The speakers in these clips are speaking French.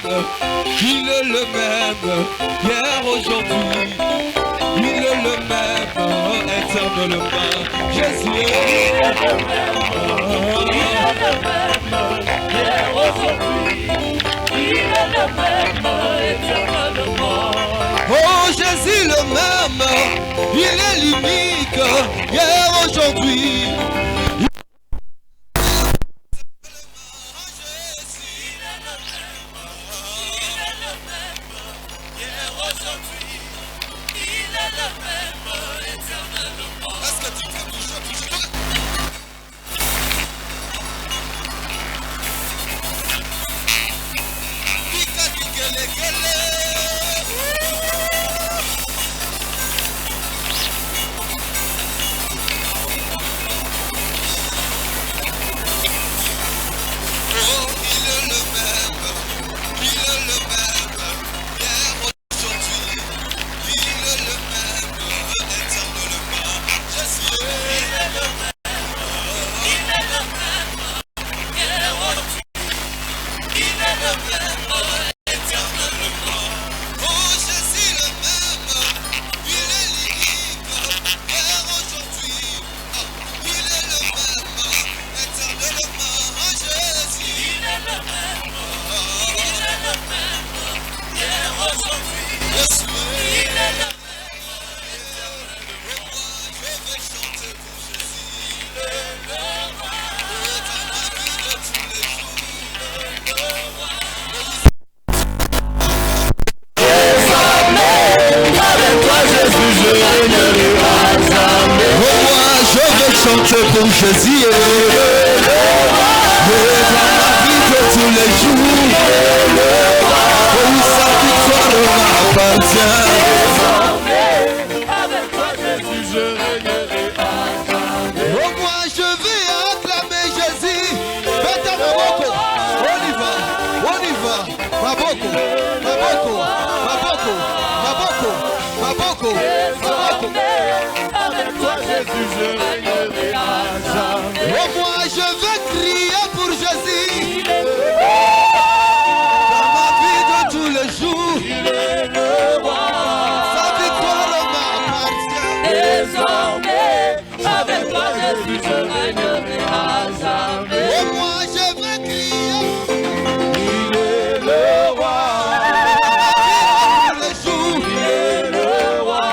même, il est le même, hier, aujourd'hui. Il est le même, éternellement. Jésus est le même, hier, aujourd'hui. Il est le même, éternellement. Oh, Jésus le même, il est l'unique, hier, aujourd'hui. Pour Jésus, dans ma vie de tous les jours, sa victoire m'appartient. Avec toi Jésus, je régnerai à jamais. Oh, moi je vais acclamer Jésus. Beta Maboko, on y va, Maboko, Maboko, Maboko, Maboko, Maboko, Maboko. Avec toi Jésus, je régnerai à jamais. Oh, moi je vais crier pour Jésus. Dans ma vie de tous les jours, Il est le roi. sa victoire m'appartient. Désormais, avec toi Jésus, je régnerai à jamais. Oh, moi je vais crier Il est le roi. tous les jours. Il est le roi.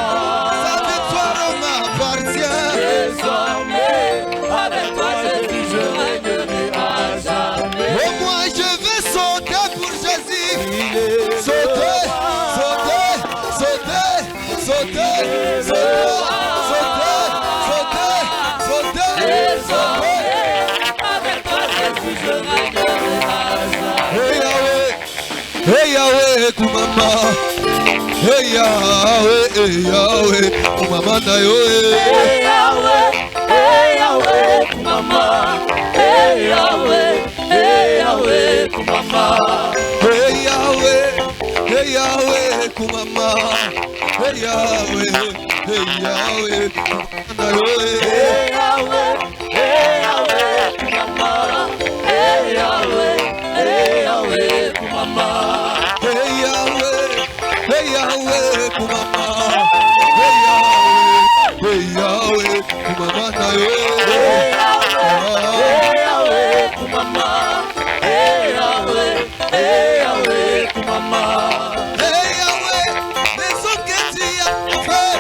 Sa victoire m'appartient. Désormais, avec toi Jésus, je régnerai à jamais. Oh, moi je vais sauter pour Jésus. Il est Sauter, sauter, sauter, sauter, sauter, sauter, sauter, sauter, sauter. avec toi Jésus, je régnerai à jamais. Hey Yahweh, kumama. Hey Yahweh, kumama na yo. Hey Yahweh, kumama. Hey Yahweh, kumama. Hey Yahweh, kumama. Hey Yahweh, kumama na yo. Hey Yahweh, kumama. Hey Yahweh, kumama. Hey Yahweh, kumama. Hey Yahweh, kumama na yo. Hey Yahweh, kumama. Hey Yahweh, kumama. Hey Yahweh, les sons que tu as fait,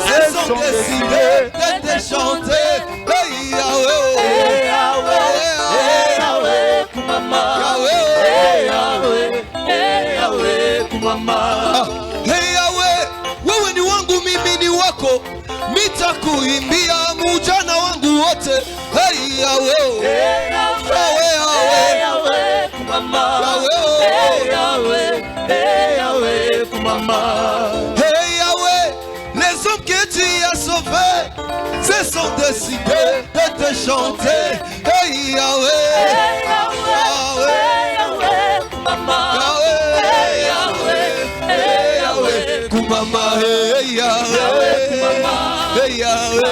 ce sont décidés de te chanter. Hey Yahweh, Hey Yahweh, kumama. Hey Yahweh, kumama. Hey Yahweh, wewe ni wangu, mimi ni wako, nitakuimbia mujana wangu wote. Hey Yahweh, Hey Yahweh, kumama. Hey Yahweh, kumama. hey Yahweh, les hommes que tu as sauvés, se sont décidés de te chanter. Hey Yahweh, Hey Yahweh, kumama. Hey Yahweh, kumama, hey Yahweh, hey Yahweh, hey Yahweh,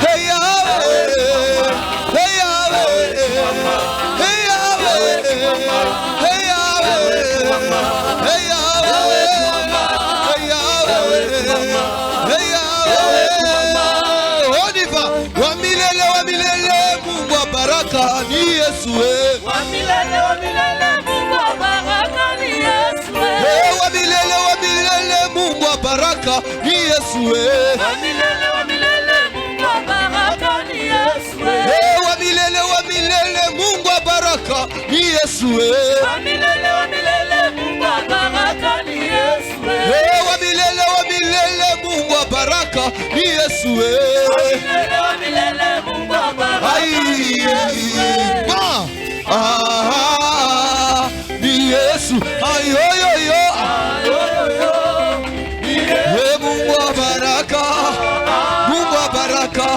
hey Yahweh, hey Yahweh, hey Yahweh, hey Yahweh, Hey Yahweh, on y va. Wa milele Mungu wa baraka ni Yesu. Wa milele Mungu wa baraka ni Yesu. Wa milele Mungu wa baraka ni Yesu. Wa milele Mungu wa baraka ni Yesu. Wa milele Mungu wa baraka ni Yesu. Wa milele Mungu wa baraka ni Yesu. Wa milele Mungu wa baraka ni Yesu. Wa milele Mungu wa baraka ni Yesu. Ni Yesu. Ayoyoyo. Mungu wa baraka. Mungu wa baraka.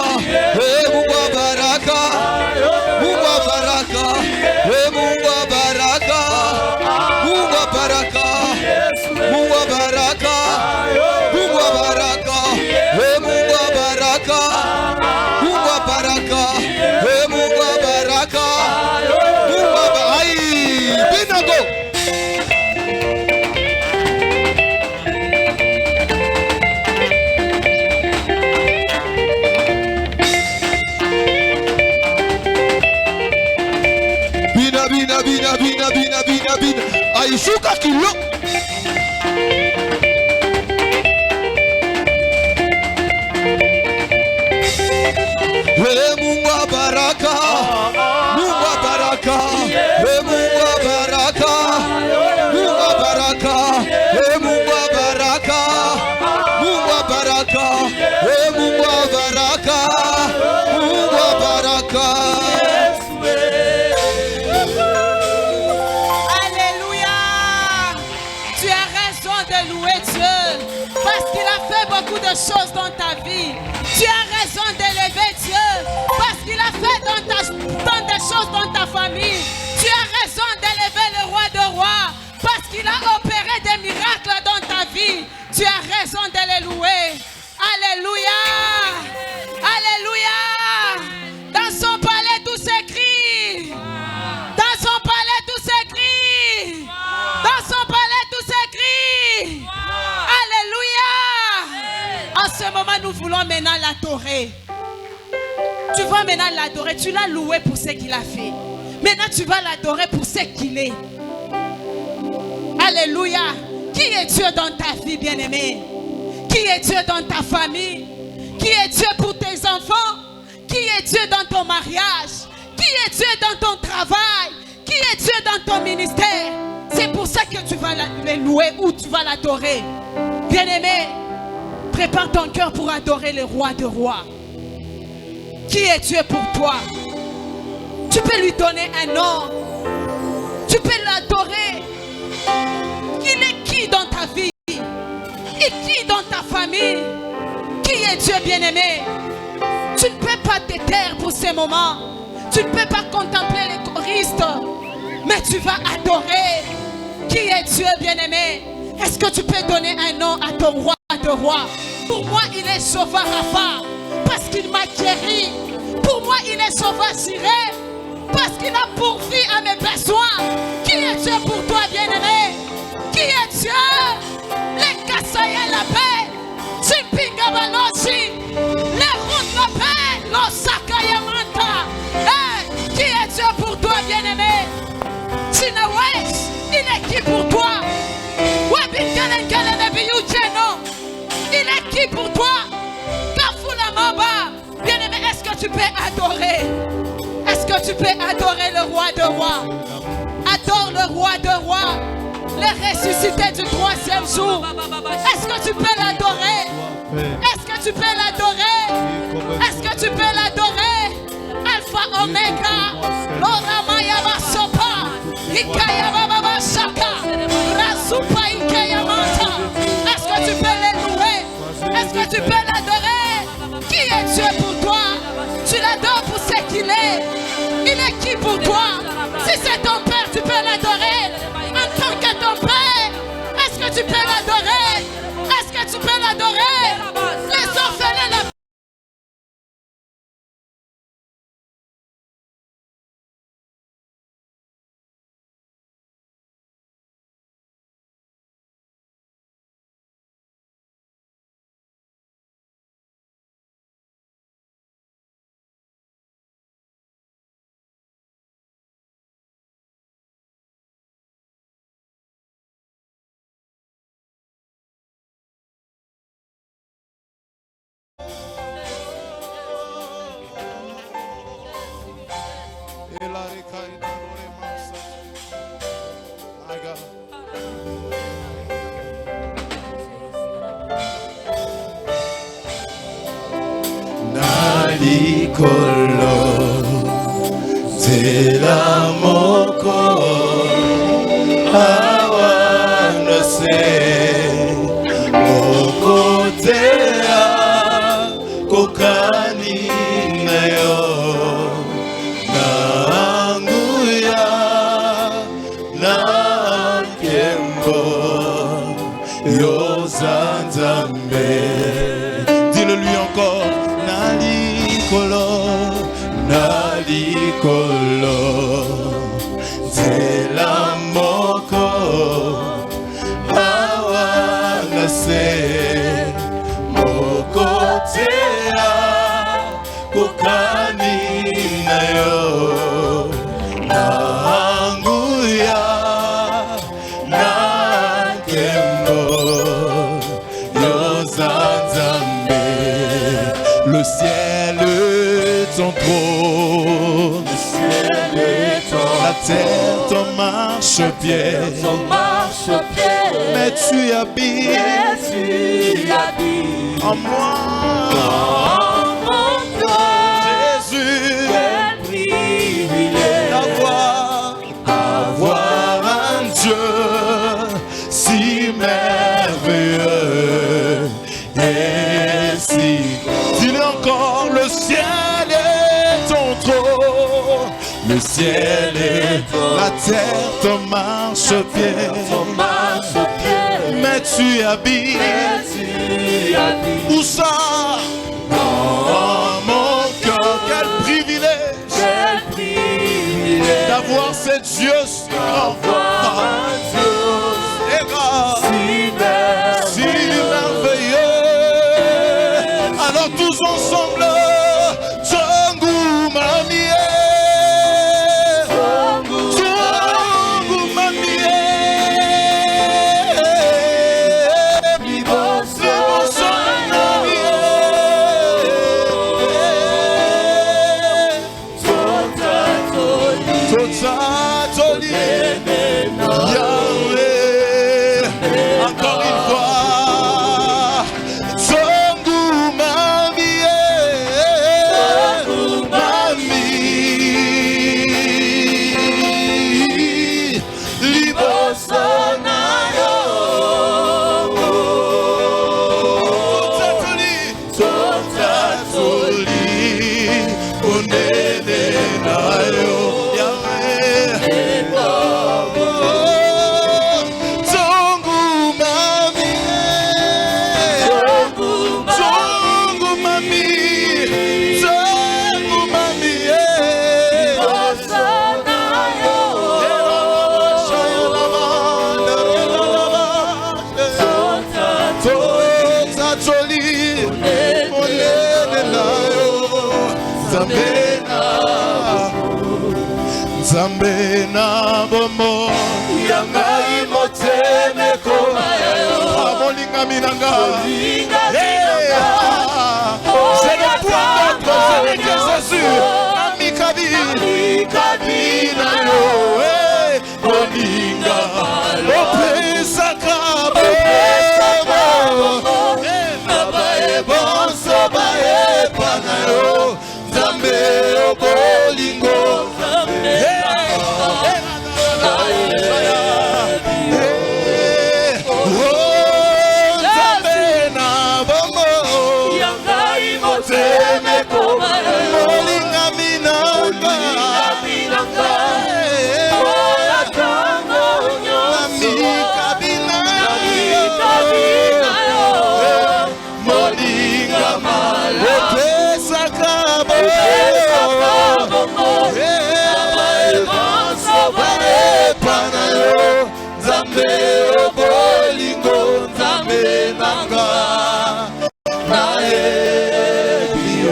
Mungu wa baraka. Mungu wa baraka. Mungu wa baraka. Mungu wa baraka. Mungu wa baraka. Mungu wa baraka. Mungu wa baraka. Mungu wa baraka. Mungu wa baraka. Mungu wa baraka. Binago. Bina. Aishuka kilo. Mungu wa baraka. Mungu wa baraka. Mungu wa baraka. Mungu wa baraka. Mungu wa baraka. Mungu wa baraka. Mungu wa baraka. Mungu wa baraka. Beaucoup de choses dans ta vie. Tu as raison d'élever Dieu parce qu'il a fait tant de choses dans ta famille. Tu as raison d'élever le roi de rois parce qu'il a opéré des miracles dans ta vie. Tu as raison de le louer. Alléluia. Alléluia. Dans son palais tout s'écrit. Dans son palais tout s'écrit. Dans son palais tout s'écrit. Alléluia. En ce moment, nous voulons maintenant l'adorer. Tu vas maintenant l'adorer. Tu l'as loué pour ce qu'il a fait. Maintenant, tu vas l'adorer pour ce qu'il est. Alléluia. Qui est Dieu dans ta vie, bien-aimé? Qui est Dieu dans ta famille? Qui est Dieu pour tes enfants? Qui est Dieu dans ton mariage? Qui est Dieu dans ton travail? Qui est Dieu dans ton ministère? C'est pour ça que tu vas le louer ou tu vas l'adorer. Bien-aimé, prépare ton cœur pour adorer le roi de rois. Qui est Dieu pour toi? Tu peux lui donner un nom. Tu peux l'adorer. Il est qui dans ta vie? Et qui dans ta famille? Qui est Dieu bien-aimé? Tu ne peux pas te taire pour ces moments. Tu ne peux pas contempler les choristes. Mais tu vas adorer. Qui est Dieu bien-aimé? Est-ce que tu peux donner un nom à ton roi de rois? Pour moi, il est Sauveur Rapha, parce qu'il m'a guéri. Pour moi, il est Sauveur Jireh, parce qu'il a pourvu à mes besoins. Qui est Dieu pour toi, bien-aimé? Qui est Dieu? Les Kassaya la paix, Chimpinga Balochi, les routes la paix, l'Osaka Yamanta. Qui est Dieu pour toi, bien-aimé? Chinawesh, il est qui pour toi? Il est qui pour toi? Bien-aimé, est-ce que tu peux adorer? Est-ce que tu peux adorer le roi de rois? Adore le roi de rois, le ressuscité du 3e jour. Est-ce que tu peux l'adorer? Est-ce que tu peux l'adorer? Est-ce que tu peux l'adorer? Alpha Omega, Lorama Yabasopa, Ikaya Baba Shaka, Rasupa Ikaya Manta. Est-ce que tu peux le louer? Est-ce que tu peux l'adorer? Qui est Dieu pour toi? Tu l'adores pour ce qu'il est. Il est qui pour toi? Si c'est ton père, tu peux l'adorer en tant que ton père. Est-ce que tu peux l'adorer? Est-ce que tu peux l'adorer? Les orphelins, la Nalikolo Tela moko Awana se Moko tea Kokani na yo Nanguya Na kembo Yo zanzambe. Dis-le lui encore. Nalikolo, nalikolo, tela moko, awana se, moko tea, kokani na yo, nanguya, na kembo. Le ciel est ton trône, la terre ton marchepied, mais tu habites en moi. Jésus, avoir un Dieu si merveilleux et si. Dis-le encore, le ciel est ton trône, le ciel est la terre ton marchepied, mais tu habites où ça? Dans mon cœur. Quel privilège d'avoir ce Dieu si grand, si merveilleux. Alors tous ensemble, Tongu Mamie, Tongu Mamie, encore une fois. Nzambe na bomo yangai moteme komayo amolinga minanga c'est le point d'entre avec Jésus amikabi na yo molinga opesaka bomo nabaye bonso baye panayo Nzambe obolingo Nzambe obolingo Nzambe nanga nae bio.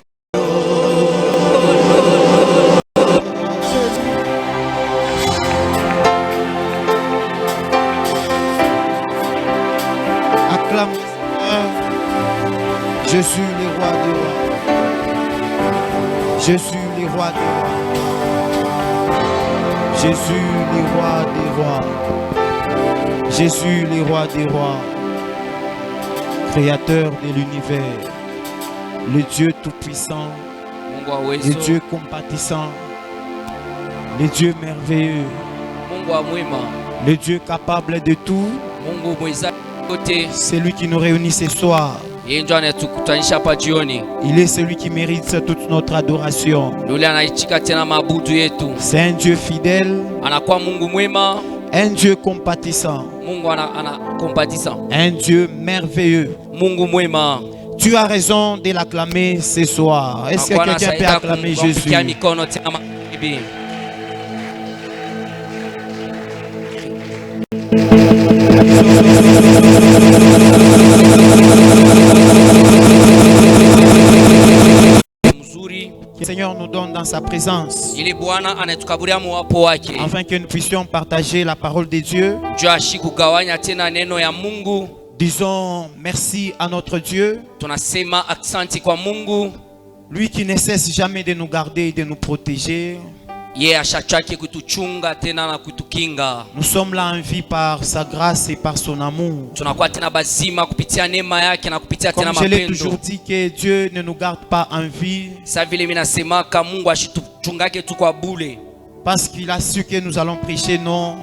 Acclame je suis le roi des rois. Je suis le roi des rois. Je suis le roi des rois. Je suis le roi des rois, créateur de l'univers. le Dieu tout-puissant, Mungu wa le uwezo, Dieu compatissant, le Dieu merveilleux, Mungu wa mwema, le Dieu capable de tout. Mungu mweza yote. C'est lui qui nous réunit ce soir. Yeye ndio anatukutanisha hapa jioni. Il est celui qui mérite toute notre adoration. Yule anaichika tena maabudu yetu. C'est un Dieu fidèle, Anakuwa Mungu mwema, un Dieu compatissant, Mungu ana kompatisa, un Dieu merveilleux. Mungu mwema. Tu as raison de l'acclamer ce soir. Est-ce que Anakuwa quelqu'un peut anasaidia acclamer kumpigia Jésus? mikono tena mabibi. Mzuri Que le Seigneur nous donne dans sa présence, ili Bwana anatukaburia muwapo wake, afin que nous puissions partager la parole de Dieu. juu ashi kugawanya tena neno ya Mungu. Disons merci à notre Dieu, Tunasema aksanti kwa Mungu, lui qui ne cesse jamais de nous garder et de nous protéger. yeye ashachake kutuchunga tena na kutukinga. Nous sommes là en vie par sa grâce et par son amour. Tunakuwa tena bazima kupitia neema yake na kupitia tena Comme je l'ai toujours mapendo. dit, que Dieu ne nous garde pas en vie Sa vile mimi nasemaka Mungu ashituchungake tu kwa bule. parce qu'il a su que nous allons prêcher. Non,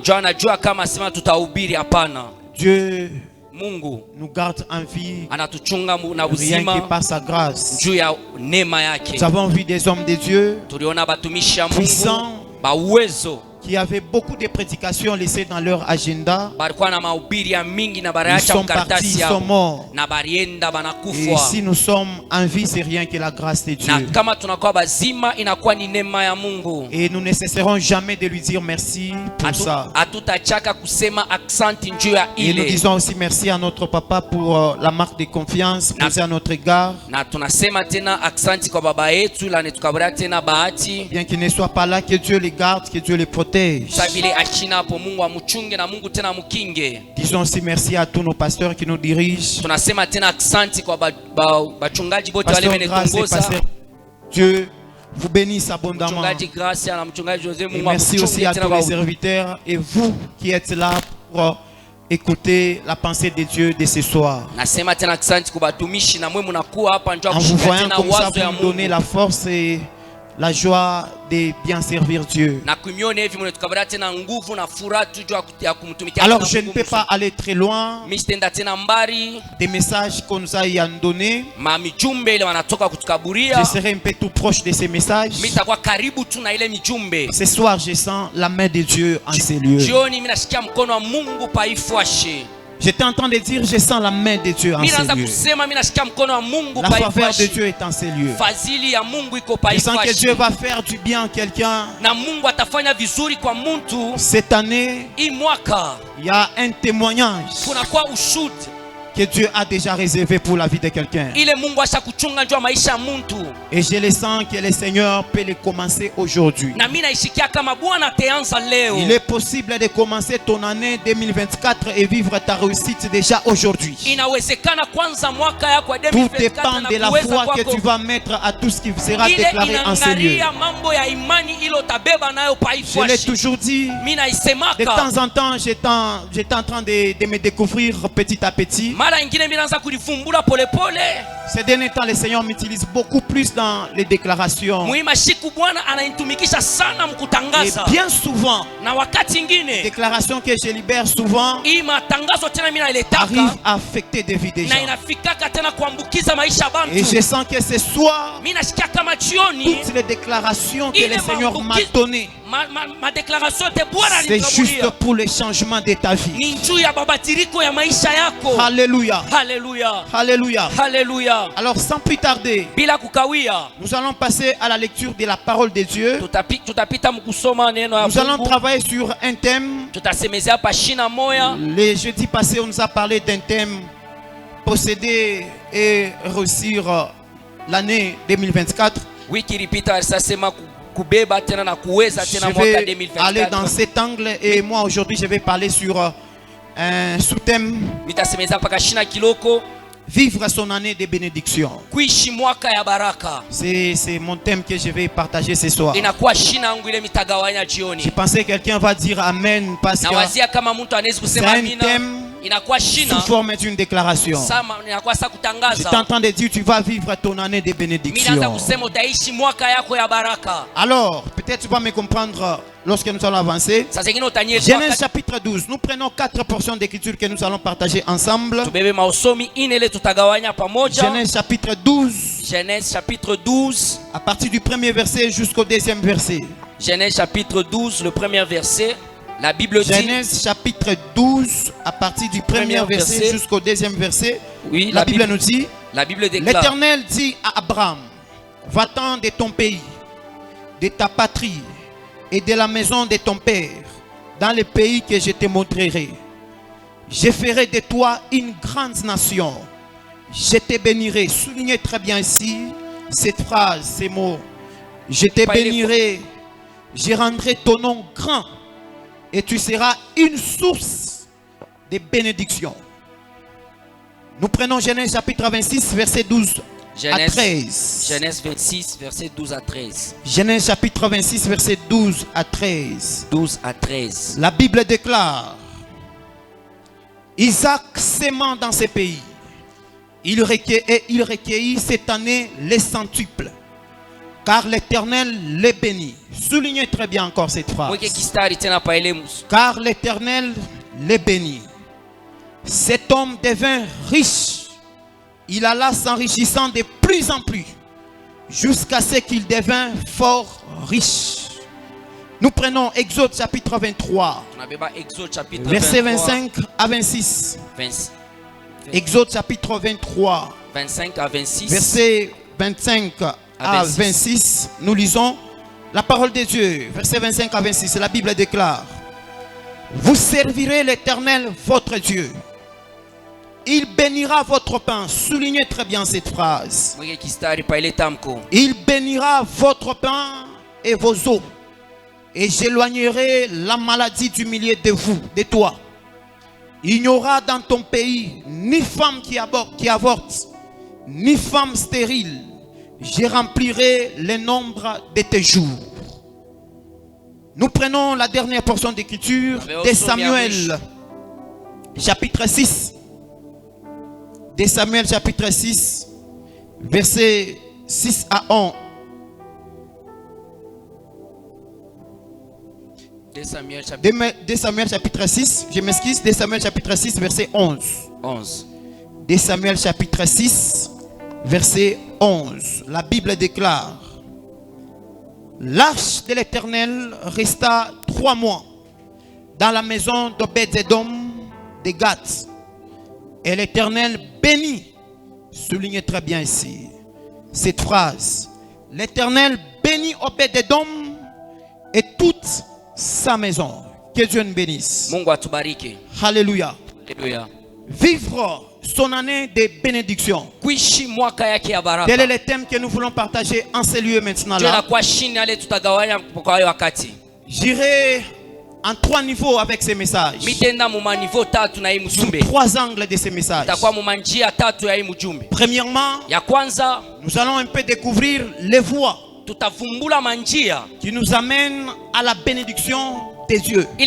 Njo anajua kama sema tutahubiri, hapana. Dieu Mungu nous garde en vie anatuchunga na rien que uzima par sa grâce. juu ya neema yake. Nous avons vu des hommes de Dieu Tuliona batumishi ya Mungu puissants ba uwezo, qui avaient beaucoup de prédications laissées dans leur agenda. balikuwa na mahubiri ya mingi na Ils barayacha sont partis, mkaratasi ils sont yao morts. na barienda Et banakufa. si nous sommes en vie, c'est rien que la grâce de Na Dieu. kama tunakuwa bazima inakuwa ni neema ya Mungu. Et nous ne cesserons jamais de lui dire merci pour ça. Hatutachaka kusema aksanti njuu ya Et nous ile, disons aussi merci à notre papa pour la marque de confiance posée à notre égard. na tunasema tena aksanti kwa baba yetu la netukaburia tena bahati. Bien qu'il ne soit pas là, que Dieu les garde, que Dieu les protège. Sa vile achina hapo, Mungu amuchunge na Mungu tena mukinge. Disons aussi merci à tous nos pasteurs qui nous dirigent. Tunasema tena aksanti kwa bachungaji bote wale Pasteur Grâce et wenetongoza. Pasteur Dieu vous bénisse abondamment. Mchungaji Gracia na mchungaji Jose, Et Mungu merci aussi amuchunge à tena tous les kwa serviteurs et vous qui êtes là pour écouter la pensée de Dieu de ce soir. nasema tena aksanti kwa batumishi na mwe munakuwa hapa njoo En vous kushika voyant tena comme ça, wazo ya vous nous donnez Mungu. la force et la joie de bien servir Dieu. Na kumione hivi mnatukabaria tena nguvu na furaha tu juu ya kumtumikia. Alors tena je ne Mungu peux pas mzuri. aller très loin Mimi sitenda tena mbari, des messages qu'on nous a donné. ma mijumbe ile wanatoka Je kutukaburia. serai un peu tout proche de ces messages. Mimi nitakuwa karibu tu na ile mijumbe. Ce soir, je sens la main de Dieu en ces lieux. Jioni mimi nasikia mkono wa Mungu paifwashe. J'étais en train de dire, je sens la main de Dieu en Mimi ces naanza lieux. kusema mimi nasikia mkono wa Mungu La faveur de paifwashe. Dieu est en ces lieux. Fadhili ya Mungu iko Je sens que paifwashe. Dieu va faire du bien à quelqu'un. Na Mungu atafanya vizuri kwa mtu. Cette année, Hii mwaka il y a un témoignage kunakuwa ushuhuda que Dieu a déjà réservé pour la vie de quelqu'un. ile Mungu ashakuchunga njoo maisha ya mtu. Et je le sens que le Seigneur peut le commencer aujourd'hui. Na mimi naishikia kama Bwana ataanza leo. Il est possible de commencer ton année 2024 et vivre ta réussite déjà aujourd'hui. Inawezekana kwanza mwaka yako wa Tout 2024 dépend na de la kuweza foi que kwako. tu vas mettre à tout ce qui sera Ile déclaré en ces lieux. inaangalia mambo ya imani ile utabeba nayo Je l'ai paifwashi. toujours dit. Mimi De naisemaka temps en temps, j'étais en train de me découvrir petit à petit. mara ingine mimi naanza kulivumbula polepole. Ces derniers temps, le Seigneur m'utilise beaucoup plus dans les déclarations. Muhimu siku Bwana ananitumikisha sana Et mkutangaza. bien souvent, Na wakati les ingine déclarations que je libère souvent hii matangazo tena mimi nailetaka arrivent à affecter des vies des na gens. inafikaka tena kuambukiza maisha ya Et bantu. je sens que ce soir, Mimi nasikia kama jioni toutes les déclarations que Il le est Seigneur m'a maambukizo. données, ma déclaration te Bwana c'est juste alikaburia pour le changement de ta vie. ni njuu ya mabadiliko ya maisha yako. Alléluia. Haleluya, Alléluia. haleluya. Alors, sans plus tarder, Bila kukawia nous allons passer à la lecture de la parole de Dieu. tutapita mkusoma neno ya Nous allons Mungu. travailler sur un thème. Tutasemezea hapa shina moya. Le jeudi passé, on nous a parlé d'un thème, posséder et réussir l'année 2024. Wiki ilipita alisema kubeba tena na kuweza Je tena mwaka vais aller dans 2024. cet angle et moi aujourd'hui je vais parler sur un sous-thème, Nitasemezea mpaka shina kiloko vivre son année de bénédiction. kuishi mwaka ya baraka. C'est mon thème que je vais partager ce soir. Inakuwa shina yangu ile mitagawanya Je jioni. pensais que quelqu'un va dire Amen parce Na que wazia kama mtu anaweza c'est kusema un amina. thème inakuwa sous shina forme d'une déclaration. sama inakuwa sa J'étais kutangaza. en train de dire, tu vas vivre ton année de Mimi naanza bénédiction. kusema utaishi mwaka yako ya baraka. Alors, peut-être tu vas me comprendre lorsque nous allons avancer. Sasa zingine utanyelewa. Genèse chapitre 12. Nous prenons 4 portions d'écriture que nous allons partager ensemble. Tubebe mausomi ine ile tutagawanya pamoja. Genèse chapitre 12. Genèse chapitre 12. À partir du premier verset jusqu'au deuxième verset. Genèse chapitre 12, le premier verset. La Bible dit. Genèse chapitre 12, à partir du premier verset jusqu'au deuxième verset. Oui, La Bible nous dit. La Bible déclare. L'Éternel dit à Abraham, va-t'en de ton pays, de ta patrie et de la maison de ton père, dans le pays que je te montrerai. Je ferai de toi une grande nation. Je te bénirai. Soulignez très bien ici cette phrase, ces mots. Je te bénirai. Je rendrai ton nom grand. Et tu seras une source de bénédiction. Nous prenons Genèse chapitre 26, verset 12 à 13. Genèse 26, verset 12 à 13. Genèse chapitre 26, verset 12 à 13. 12 à 13. La Bible déclare, Isaac s'aimant dans ces pays, il recueillit cette année les centuples, car l'Éternel les bénit. Soulignez très bien encore cette phrase. Car l'Éternel les bénit. Cet homme devint riche. Il alla s'enrichissant de plus en plus, jusqu'à ce qu'il devint fort riche. Nous prenons Exode chapitre 23, verset 25 à 26. Exode chapitre 23, 25 à 26. verset 25 à 26. Nous lisons la parole de Dieu. Verset 25 à 26. La Bible déclare, vous servirez l'Éternel votre Dieu. Il bénira votre pain. Soulignez très bien cette phrase. Il bénira votre pain et vos eaux. Et j'éloignerai la maladie du milieu de vous, de toi. Il n'y aura dans ton pays ni femme qui avorte, ni femme stérile. Je remplirai le nombre de tes jours. Nous prenons la dernière portion d'écriture de Samuel, chapitre 6. De Samuel chapitre 6, versets 6 à 11. De Samuel chapitre 6, je m'excuse, de Samuel chapitre 6, verset 11. De Samuel chapitre 6, verset 11. La Bible déclare, l'arche de l'Éternel resta 3 mois dans la maison d'Obed-Edom de Gath. Et l'Éternel bénit. Soulignez très bien ici cette phrase. L'Éternel bénit Obed-Edom et toute sa maison. Que Dieu nous bénisse. Alléluia. Vivre son année de bénédiction. Tel est le thème que nous voulons partager en ce lieu maintenant là. J'irai en 3 niveaux avec ces messages. Sous 3 angles de ces messages. Premièrement, nous allons un peu découvrir les voies qui nous amènent à la bénédiction des dieux. Je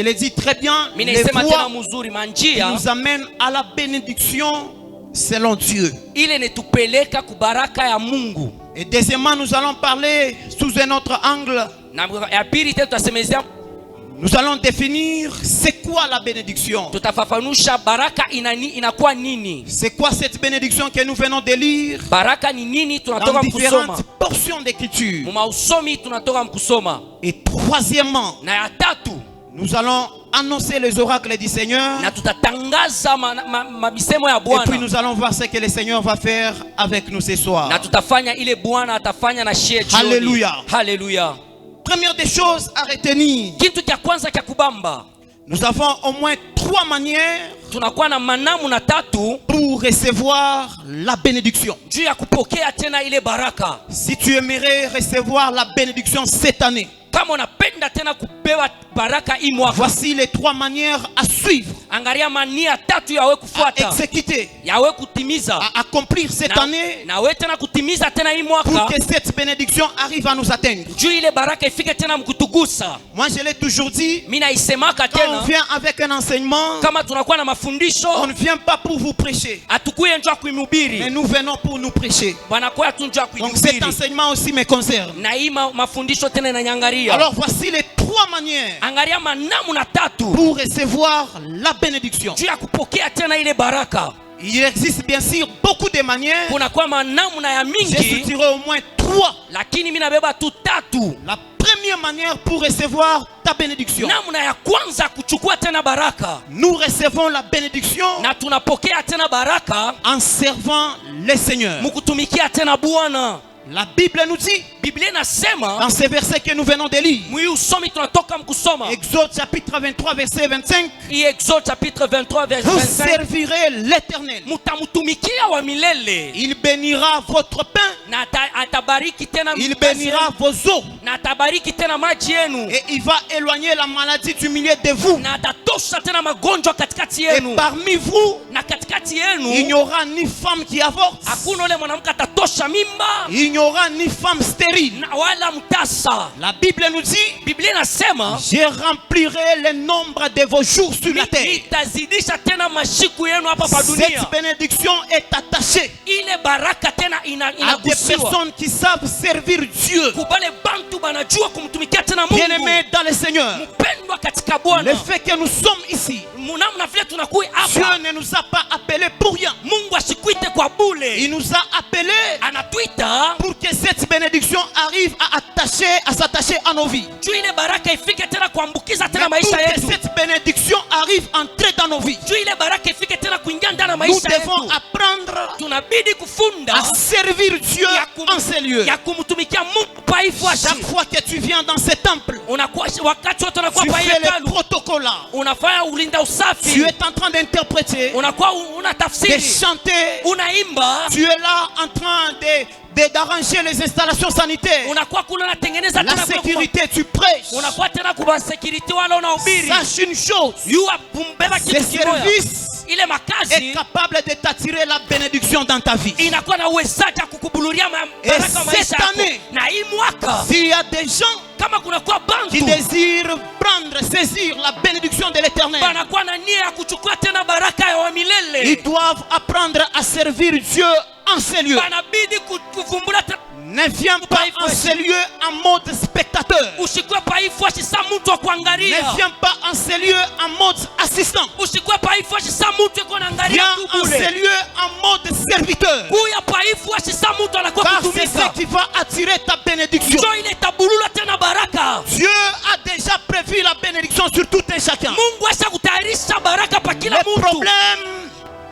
l'ai dit très bien, les voies qui nous amènent à la bénédiction selon Dieu. Et deuxièmement, nous allons parler sous un autre angle. Nous allons définir c'est quoi la bénédiction. C'est quoi cette bénédiction que nous venons de lire dans différentes portions d'écriture. Et troisièmement, nous allons annoncer les oracles du Seigneur. Et puis nous allons voir ce que le Seigneur va faire avec nous ce soir. Alléluia. Alléluia. Première des choses à retenir, nous avons au moins 3 3 manières tunakuwa na manamna tatu pour recevoir la bénédiction. juu ya kupokea tena ile baraka. Si tu aimerais recevoir la bénédiction cette année, Kama unapenda tena kupewa baraka hii mwaka, voici les 3 manières à suivre, angalia mania tatu yawe à kufuata, exécuter, yawe kutimiza, à accomplir cette année na we tena kutimiza tena hii mwaka, pour que cette bénédiction arrive à nous atteindre. juu ile baraka ifike tena mkutugusa. Moi, je l'ai toujours dit, Mimi naisemaka quand on tena, vient avec un enseignement, kama tunakuwa na on mafundisho, ne vient pas pour vous prêcher, hatukuye njoo mais kuimhubiri, nous venons pour nous prêcher. banakuwa tu njoo Donc cet kuihubiri, enseignement aussi me concerne. na hii mafundisho tena inanyangaria. Alors voici les 3 manières Angalia manamna tatu pour recevoir la bénédiction. juu ya kupokea tena ile baraka. Il existe bien sûr beaucoup de manières. Kuna kwa manamna ya Je mingi, citerai au moins 3. lakini mimi nabeba tu tatu. La première manière pour recevoir ta bénédiction. Namna ya kwanza kuchukua tena baraka, Nous recevons la bénédiction na tunapokea tena baraka en servant le Seigneur. mkutumikia tena Bwana. La Bible nous dit, Biblia inasema dans ces versets que nous venons de lire, mwi usomi tunatoka mkusoma Exode chapitre 23 verset 25, hii Exode chapitre 23 verset vous 25, servirez l'Éternel. mutamutumikia wa milele, Il bénira votre pain, na atabariki tena il mkazi bénira yenu, vos eaux, na atabariki tena maji yenu, et il va éloigner la maladie du milieu de vous. na atatosha tena magonjwa katikati Et yenu, parmi vous, na katikati il n'y yenu aura ni femme qui avorte, hakuna ule mwanamke atatosha mimba il n'y aura ni femme stérile. na wala mtasa. La Bible nous dit, Biblia inasema je remplirai le nombre de vos jours sur la terre. itazidisha tena mashiku yenu hapa pa dunia. Cette bénédiction est attachée Ile baraka tena à des inagusiwa personnes qui savent servir Dieu. kubale bantu banajua kumtumikia tena Mungu. Bien-aimés dans le Seigneur, Mpendwa katika le Bwana, fait que nous sommes ici, namna vile tunakuwa Dieu hapa, ne nous a pas appelés pour rien. Mungu asikuite kwa bule, Il nous a appelés anatuita pour que cette bénédiction arrive à s'attacher à nos vies. juu ile baraka ifike tena kuambukiza Mais tena pour maisha que yetu, cette bénédiction arrive à entrer dans nos vies, juu ile baraka ifike tena kuingia ndani ya nous maisha devons yetu, apprendre tunabidi kufunda à servir Dieu en ces lieux. ya kumtumikia Mungu paifuashi. Chaque fois que tu viens dans ce temple, Unakuwa wakati wote unakuwa tu pa fais le hekalu, protocole là. unafanya ulinda Tu usafi, es en train d'interpréter, unakuwa de unatafsiri, chanter. unaimba, Tu es là en train d'arranger les installations sanitaires. unakuwa kule unatengeneza La tena sécurité, tu prêches. unakuwa tena kuba security wala unahubiri. Sache une chose, Yua kumbeba ce kitu kimoja, service ile est makazi capable de t'attirer la bénédiction dans ta vie. inakuwa na uwezaji wa kukubuluria baraka maisha cette yako. année, Na hii mwaka S'il y a des gens kama kunakuwa qui bantu désirent prendre, saisir la bénédiction de l'Éternel, banakuwa na nia ya kuchukua tena baraka ya wa ils milele, doivent apprendre à servir Dieu en ces lieux. banabidi kuvumbula tena. Ne viens pas en ces lieux en mode spectateur. Usikwe paifuashi sa mtu wa Ne kuangalia, viens pas en ces lieux en mode assistant. usikwe paifuashi sa mtu yuko naangalia Viens tu en ces bure. lieux en mode serviteur. Kuya paifuashi sa mtu anakuwa Car c'est kutumika, ce qui va attirer ta bénédiction. ndio ile tabulula tena baraka. Dieu a déjà prévu la bénédiction sur tout un chacun. Mungu asha kutayarisha baraka pa kila Le mtu. problème,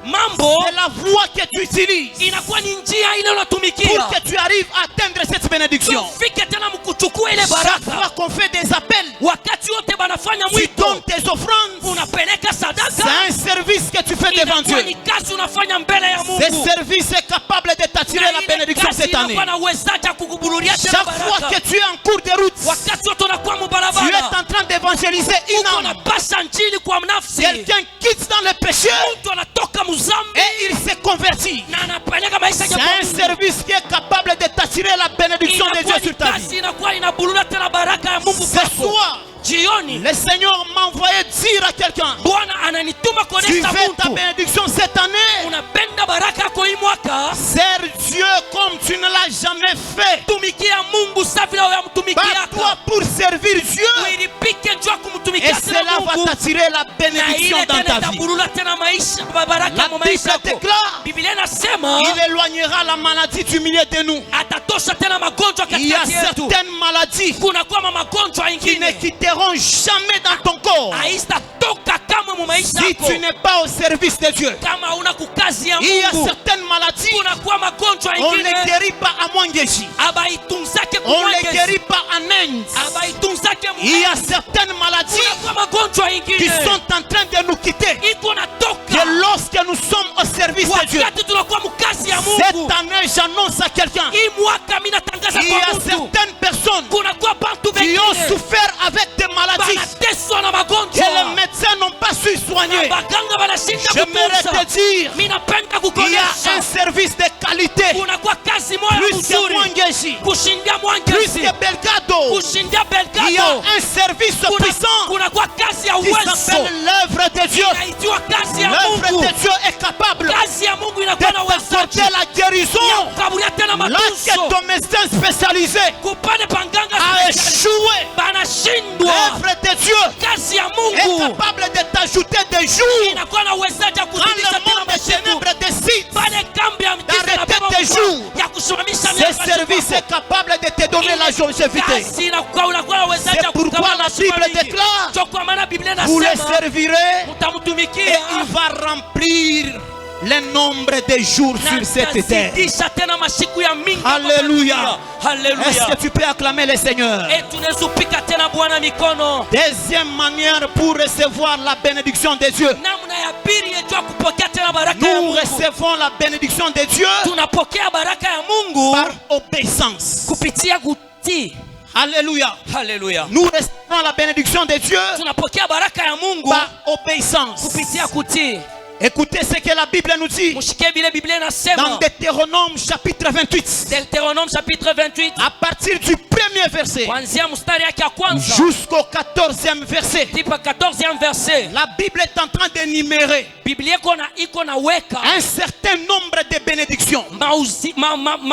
Mambo c'est la voie que tu utilises inakuwa ni njia ile pour unatumikia que tu arrives à atteindre cette bénédiction. ufike tena mkuchukua ile Chaque baraka. fois qu'on fait des appels, Wakati wote banafanya tu mwito, donnes tes offrandes. unapeleka C'est sadaka, un service que tu fais devant inakuwa Dieu. ni kazi unafanya mbele ya Ce Mungu. service est capable de t'attirer Na la ile bénédiction kazi cette année. inakuwa na uwezaji wa kukubuluria tena Chaque fois baraka. que tu es en cours de route, Wakati wote unakuwa tu es mubarabara, en train d'évangéliser une uko âme. unapasha njili kwa nafsi, Quelqu'un quitte dans le péché mtu anatoka muzambi et il se convertit. na anapeleka maisha C'est ya un Mungu. service qui est capable de t'attirer la bénédiction de Dieu Inakuwa ni sur ta kazi vie. inakuwa inabulula tena baraka ya Mungu Ce kwako. soir, Jioni le Seigneur m'a envoyé dire à quelqu'un, Bwana ananituma tu kuonesha veux ta mtu bénédiction cette année, unapenda baraka yako hii mwaka, sers Dieu comme tu ne l'as jamais fait. tumikia Mungu safi na uyamtumikia Bats-toi pour servir Dieu uiripike njoo et kumtumikia cela tena va Mungu, t'attirer la na bénédiction ile dans tena ta vie. itabulula tena maisha baraka La mu maisha Bible yako. déclare, Biblia inasema il éloignera la maladie du milieu de nous. atatosha tunatosha tena magonjwa Il y a katikati yetu. certaines maladies Kuna kwama magonjwa qui ne ingine quitteront jamais dans ton corps haitatoka kama mu maisha si yako tu n'es pas au service de Dieu. kama una kukazi ya Il y a Mungu. certaines maladies, Kuna kwa magonjwa on ne ingine les guérit pas à Mwangeji. abaitunzake On ne les kumwangezi guérit pas en Inde. abaitunzake Il y a certaines maladies kuna kwa magonjwa qui ingine sont en train de nous quitter. iko natoka Que lorsque nous sommes au service de Dieu, wakati tunakuwa mkazi ya cette Mungu. année, j'annonce à quelqu'un, Hii mwaka mimi natangaza il y kwa a mtu certaines personnes kuna kwa bantu qui ont wengine souffert avec des maladies banateswa na que magonjwa les médecins n'ont pas su soigner. baganga banashinda J'aimerais kutunza. te dire, Mimi napenda il y a un kukuonyesha service de qualité, kuna kwa kazi moja plus que nzuri Mwangeji, kushindia plus Mwangezi, que Belgado. kushindia Il y a Belgado. un service puissant Kuna kwa kazi ya qui uwezo s'appelle l'œuvre de Dieu. inaitwa kazi ya L'œuvre Mungu. de Dieu est capable Kazi ya Mungu de inakuwa na uwezaji t'apporter la guérison. kukabulia tena Là que matunzo ton médecin spécialisé kupande panganga a special. échoué, Banashindwa. l'œuvre de Dieu Kazi ya est Mungu capable de t'ajouter des jours inakuwa na uwezaji wa quand kuzidisha le tena monde des masiku. ténèbres décide. Pale kambi ya mtiza D'arrêter na beba tes mkoa jours. ya kusimamisha Ce miaka service yako. est capable de te donner la longévité. Kazi inakuwa unakuwa na uwezaji C'est wa pourquoi kukabala la masiku Bible mingi. déclare, Ndio kwa maana Biblia vous les inasema servirez et mtamtumikia il va remplir le nombre de jours sur cette terre. tazidisha tena masiku ya mingi. Alléluia. Est-ce Haleluya. que tu peux acclamer le Seigneur? Tunazupika tena Bwana mikono. Deuxième manière pour recevoir la bénédiction de Dieu. Namna ya pili yetu ya kupokea tena baraka ya Nous Mungu. recevons la bénédiction de Dieu Tunapokea baraka ya Mungu par obéissance. kupitia kutii. Alléluia. Haleluya. Nous recevons la bénédiction de Dieu Tunapokea baraka ya Mungu par obéissance. kupitia kutii. Écoutez ce que la Bible nous dit Mshike vile Biblia dans inasema Deutéronome chapitre 28. Deutéronome chapitre 28 À partir du premier verset kuanzia mstari yake ya kwanza jusqu'au 14e verset. tipa 14e verset. La Bible est en train d'énumérer Biblia iko na weka un certain nombre de bénédictions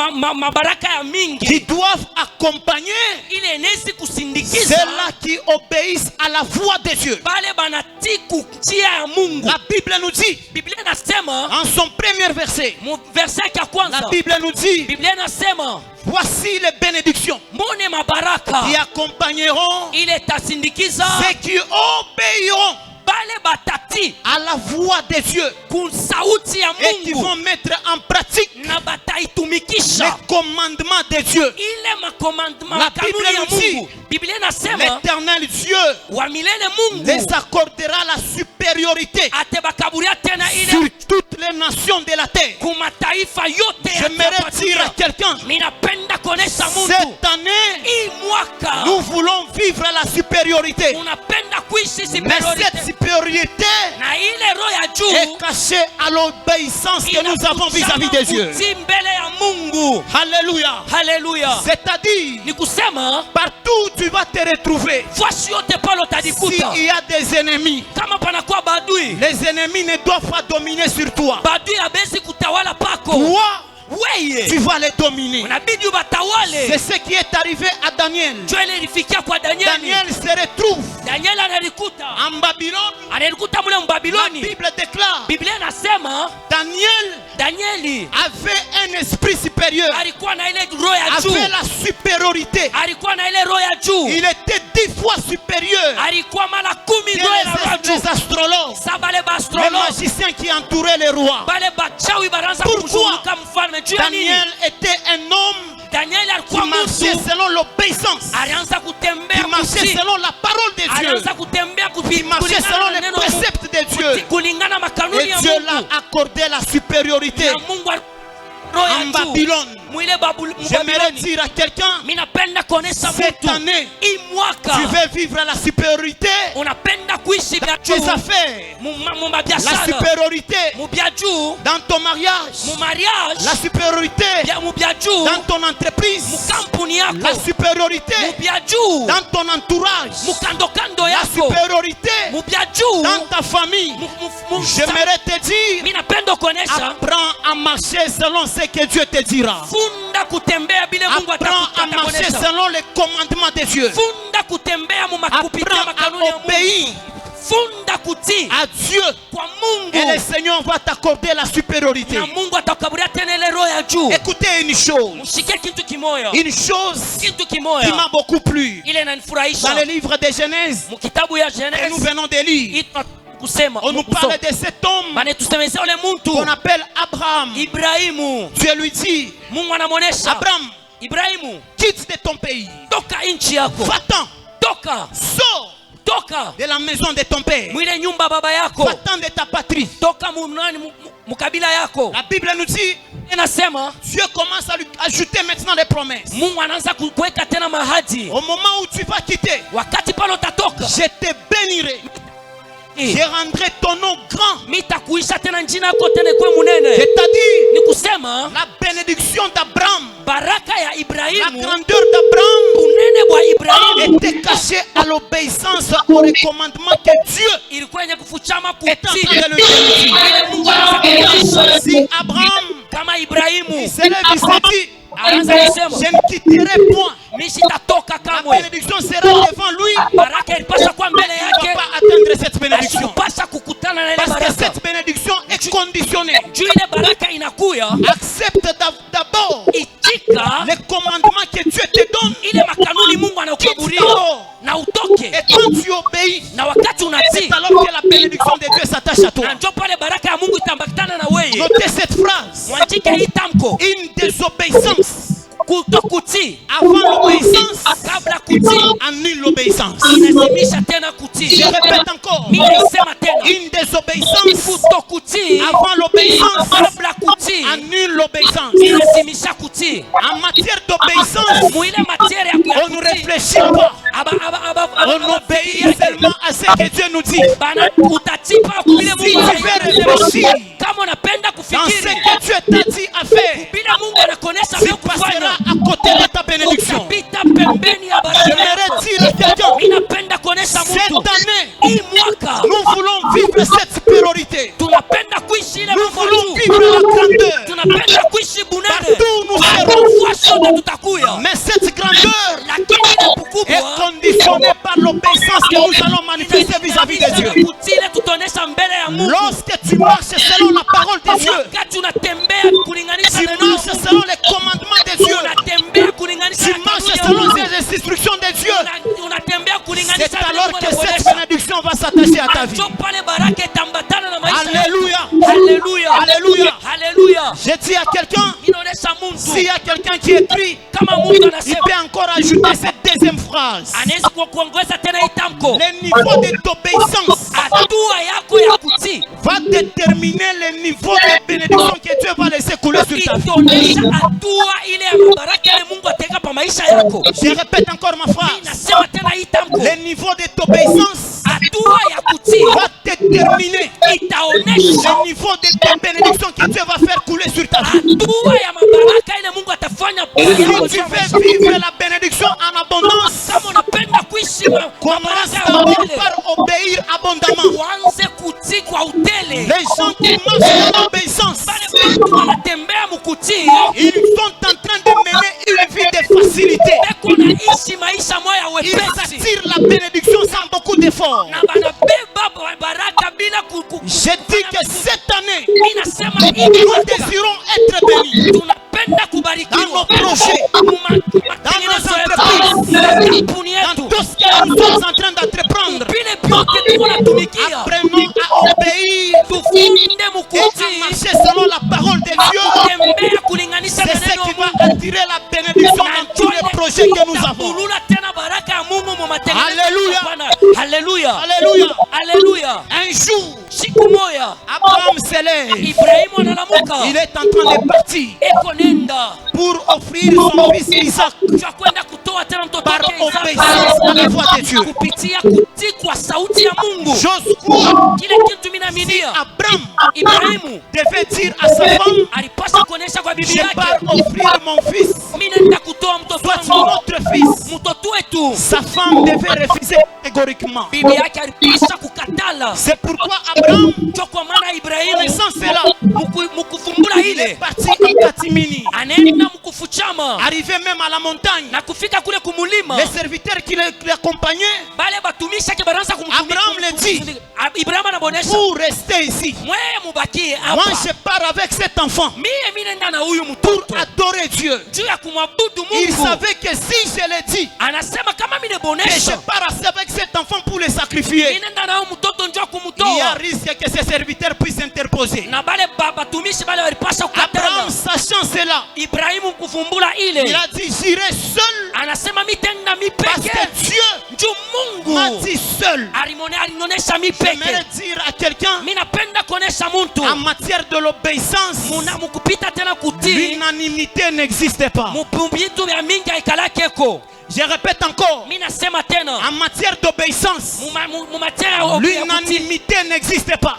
mabaraka ya qui mingi doivent accompagner ile enezi kusindikiza ceux-là qui obéissent à la voix de Dieu. pale banatii kutia ya Mungu. La Bible nous dit, Biblia inasema en son premier verset, mu verse yake ya la kwanza, Bible nous dit, Biblia inasema voici les bénédictions mone mabaraka qui accompagneront ile tasindikiza ceux qui obéiront bale batati à la voix de Dieu kusauti ya et qui Mungu vont mettre en pratique na bataitumikisha les commandements de Dieu. ile makomandma La makanuni Bible ya nous dit, Mungu. Biblia inasema L'éternel Dieu wa milele Mungu les accordera la supériorité atebakaburia tena sur ile toutes les nations de la terre. kumataifa yote J'aimerais dire à quelqu'un, minapenda kuonesha mtu cette année, hii mwaka nous voulons vivre la supériorité. unapenda kuishi Mais cette superiority supériorité na ile roho ya est juu cachée à l'obéissance que nous avons vis-à-vis de Dieu. kutii mbele ya Mungu. Alléluia. Haleluya. C'est-à-dire, Ni kusema partout où tu vas te retrouver, fasi yote pale utajikuta s'il y a des ennemis, kama panakuwa badui, les ennemis ne doivent pas dominer sur toi. badui habezi kutawala pako. Toi, Weye tu vas les dominer. unabidi ubatawale. C'est ce qui est arrivé à Daniel. Ndio ile ilifikia kwa Danieli. Daniel se retrouve Danieli analikuta en Babylone. analikuta mule La Mbabiloni. Bible déclare, Biblia inasema Danieli avait un esprit supérieur, alikuwa na ile roho ya avait juu, la supériorité. alikuwa na ile roho ya juu, Il était 10 fois supérieur alikuwa mara 10 que roho ya roho ya les juu. astrologues, Sa bale les bastrolo magiciens qui entouraient les rois. bale bachawi banaanza Pourquoi? kumzunguka mfalme juu ya nini? Daniel était un homme Danieli qui alikuwa marchait mtu selon l'obéissance, alianza kutembea qui marchait kutii, selon la parole de Dieu, alianza kutembea qui marchait selon les préceptes de Dieu. kulingana makanuni Et ya Dieu Mungu. l'a accordé la supériorité Na Mungu roho ya en juu Babylone. mwile J'aimerais Babiloni. dire à quelqu'un, Minapenda kuonesha cette mtu année, hii mwaka tu veux vivre la supériorité unapenda kuishi vya dans tes juu affaires, mu la biashara supériorité mu bya juu dans ton mariage, mu mariage la supériorité mu bya juu dans ton entreprise, mu kampuni la yako supériorité mu bya juu dans ton entourage, mu kando kando la yako supériorité mu bya juu dans ta famille. J'aimerais te dire, minapenda kuonesha apprends à marcher selon ce que Dieu te dira. funda kutembea bila Mungu Apprends à marcher atakuonesha selon les commandements de Dieu. funda kutembea mu kupitia Apprends makanuni à ya Mungu obéir funda kutii à Dieu. kwa Et le Mungu, Seigneur va t'accorder la supériorité. na Mungu atakukaburia tena ile roho ya juu. Écoutez une chose. Mshike kitu kimoya, Une chose kitu qui kimoya m'a beaucoup plu. ile Dans le inanifurahisha livre de Genèse, mkitabu ya que nous Genesi. venons de lire, Kusema on nous parle de cet homme bane tusemezea ule qu'on muntu appelle Abraham. Ibrahimu. Dieu lui dit, Mungu anamuonesha Abraham, Ibrahimu, quitte de ton pays. toka nchi yako, Va-t'en, toka toka de la maison de ton père. mwile nyumba baba yako, Va-t'en de ta patrie. toka mukabila yako. La Bible nous dit, Inasema Dieu commence à lui ajouter maintenant des promesses. Mungu anaanza kuweka tena mahadi. Au moment où tu vas quitter, Wakati pale utatoka, je te bénirai. Je rendrai ton nom grand. mitakuisha tena njina yako tena kwa munene. C'est-à-dire, Ni kusema la bénédiction d'Abraham, baraka ya la Ibrahimu, grandeur d'Abraham unene bwa Ibrahimu était cachée à l'obéissance au recommandement que Dieu ilikuwa yenye kufuchama est en kutii. train de lui dire. Ile Mungu anaanza kuonyesha. Si Abraham Kama Ibrahimu se lève, il se dit, anaanza kusema je ne quitterai point. mimi sitatoka La kamwe. bénédiction sera devant lui. Baraka ilipasha kuwa mbele Il ne va yake, pas atteindre cette bénédiction. asipasha kukutana na ile Parce que baraka. cette bénédiction est conditionnée. Juu ile baraka inakuya, Accepte d'abord itika les commandements que Dieu te donne. ile makanuni Mungu anakuaburia na utoke, Et quand tu obéis, na wakati c'est unatii, alors que la bénédiction de Dieu s'attache à toi. na ndio pale baraka ya Mungu itambatana na wewe. Notez cette phrase. Mwandike hii tamko, Une désobéissance kutokutii avant l'obéissance kabla kutii annule l'obéissance. inazimisha tena kutii. Je répète encore. Mimi nasema tena, Une désobéissance kutokutii avant l'obéissance kabla kutii annule l'obéissance. inazimisha kutii. En matière d'obéissance, Mwile materia ya on ne kutii, réfléchit pas. aba On obéit seulement à ce que Dieu nous dit. bana utatipa kule Si Mungu tu veux anasema. réfléchir Kama unapenda dans ce kufikiri que Dieu t'a dit à faire, bila Mungu anakuonesha tu vya passeras kufanya, à côté de ta bénédiction. utapita pembeni ya baraka J'aimerais yako. dire à quelqu'un, Ninapenda kuonesha cette mtu année, hii mwaka nous voulons vivre cette supériorité. tunapenda kuishi ile Nous mambo voulons tu. vivre la grandeur. Tunapenda kuishi bunene. Partout où nous serons. Kwa sote tutakuya. Mais cette grandeur Lakini ile est ukubwa conditionnée par l'obéissance que nous allons manifester vis-à-vis de Dieu. kutile tutaonesha mbele ya Mungu. Lorsque tu marches selon la parole de Dieu, Wakati unatembea kulinganisha tu na neno la marches Mungu. selon les commandements de Dieu, Unatembea kulinganisha tu na marches kanuni ya selon Mungu. les instructions de Dieu, Unatembea kulinganisha c'est na alors neno que la cette Mungu. bénédiction va s'attacher à ta vie. Ndio pale baraka itambatana na maisha yako. Alléluia. Haleluya. Alléluia. Haleluya. Je dis à quelqu'un, Inaonesha s'il y mtu a quelqu'un qui écrit, kama Mungu il anasema peut encore ajouter cette deuxième phrase. anaweza kuongeza tena hii tamko. Le niveau de d'obéissance Hatua yako ya kutii va déterminer le niveau de bénédiction que Dieu va laisser couler sur ta vie. itaonesha hatua ile ya baraka ile Mungu ataweka pa maisha yako. Je répète encore ma phrase. Nasema tena hii tamko, Le niveau de d'obéissance hatua ya kutii va déterminer itaonesha le niveau de bénédiction que Dieu va faire couler sur ta vie. hatua ya mabaraka ile Mungu atafanya Si tu veux vivre la bénédiction en abondance, kama unapenda kuishi commence mabaraka ya d'abord utele, par obéir abondamment. uanze kutii kwa utele. Les gens qui marchent dans l'obéissance, Pale watu wanatembea mkutii, ils sont en train de mener une vie de facilité. beko naishi maisha moya ya Ils wepesi attirent la bénédiction sans beaucoup d'efforts. na banabeba baraka bila Je dis que cette année, Mimi nasema hii nous mwaka désirons être bénis tunapenda dans kubarikiwa nos projets, matengenezo yetu, kampuni dans yetu, tout ce que nous sommes en train d'entreprendre. vile vyote tunatumikia, Apprenons à obéir tufunde et à mkutii, marcher selon la parole de Dieu. tembea kulinganisha C'est na ce neno qui la va Mungu. attirer la bénédiction dans tous les projets que nous avons. Tabulula tena baraka ya Mungu mu matengenezo. Alléluia. Bwana. Haleluya. Alléluia. Haleluya. Un jour, Siku moja Abraham se lève. Ibrahimu analamuka, Il est en train de partir eko nenda pour offrir son fils Isaac cha kwenda kutoa tena mtoto par wake obéissance à la voix de Dieu. kupitia kutii kwa sauti ya Mungu. J'ose croire Kile kitu mimi naaminia Abraham Ibrahimu devait dire à sa femme, alipaswa kuonesha kwa bibi je yake, pars offrir mon fils, mimi naenda kutoa mtoto soit son wangu, autre fils. mtoto wetu. Sa femme devait refuser catégoriquement. Bibi yake alipaswa kukatala. C'est pourquoi Abraham, Ndio kwa maana Ibrahimu sans cela, mkufumbula il est ile parti en catimini. anaenda kufuchama Arrivé même à la montagne, na kufika kule kumulima, les serviteurs qui l'accompagnaient, bale batumisha kibaranza Abraham le dit, Ibrahim anabonesha, vous restez ici. mwe mubakie Moi hapa, je pars avec cet enfant mie nenda na huyu pour mtoto adorer Dieu. juu ya kumwabudu Il Mungu. savait que si je l'ai dit, Anasema kama mimi que je nebonesha pars avec cet enfant pour le sacrifier, nenda na huyu mtoto njoo il y a kumtoa, risque que ses serviteurs puissent interposer. na bale batumishi bale walipasha Abraham, kukatana. sachant cela, Ibrahimu kufumbula ile, il a dit, j'irai seul anasema mitenda parce mipeke que Dieu njuu m'a Mungu dit seul. alinonesha J'aimerais mipeke. dire à quelqu'un, Mimi napenda kuonesha muntu en matière de l'obéissance, mukupita tena kutii, l'unanimité n'existe pas. mubitu vya mingi haikalakeko. Je répète encore, Mimi nasema tena en matière d'obéissance, mumatia ya kutii, l'unanimité n'existe pas.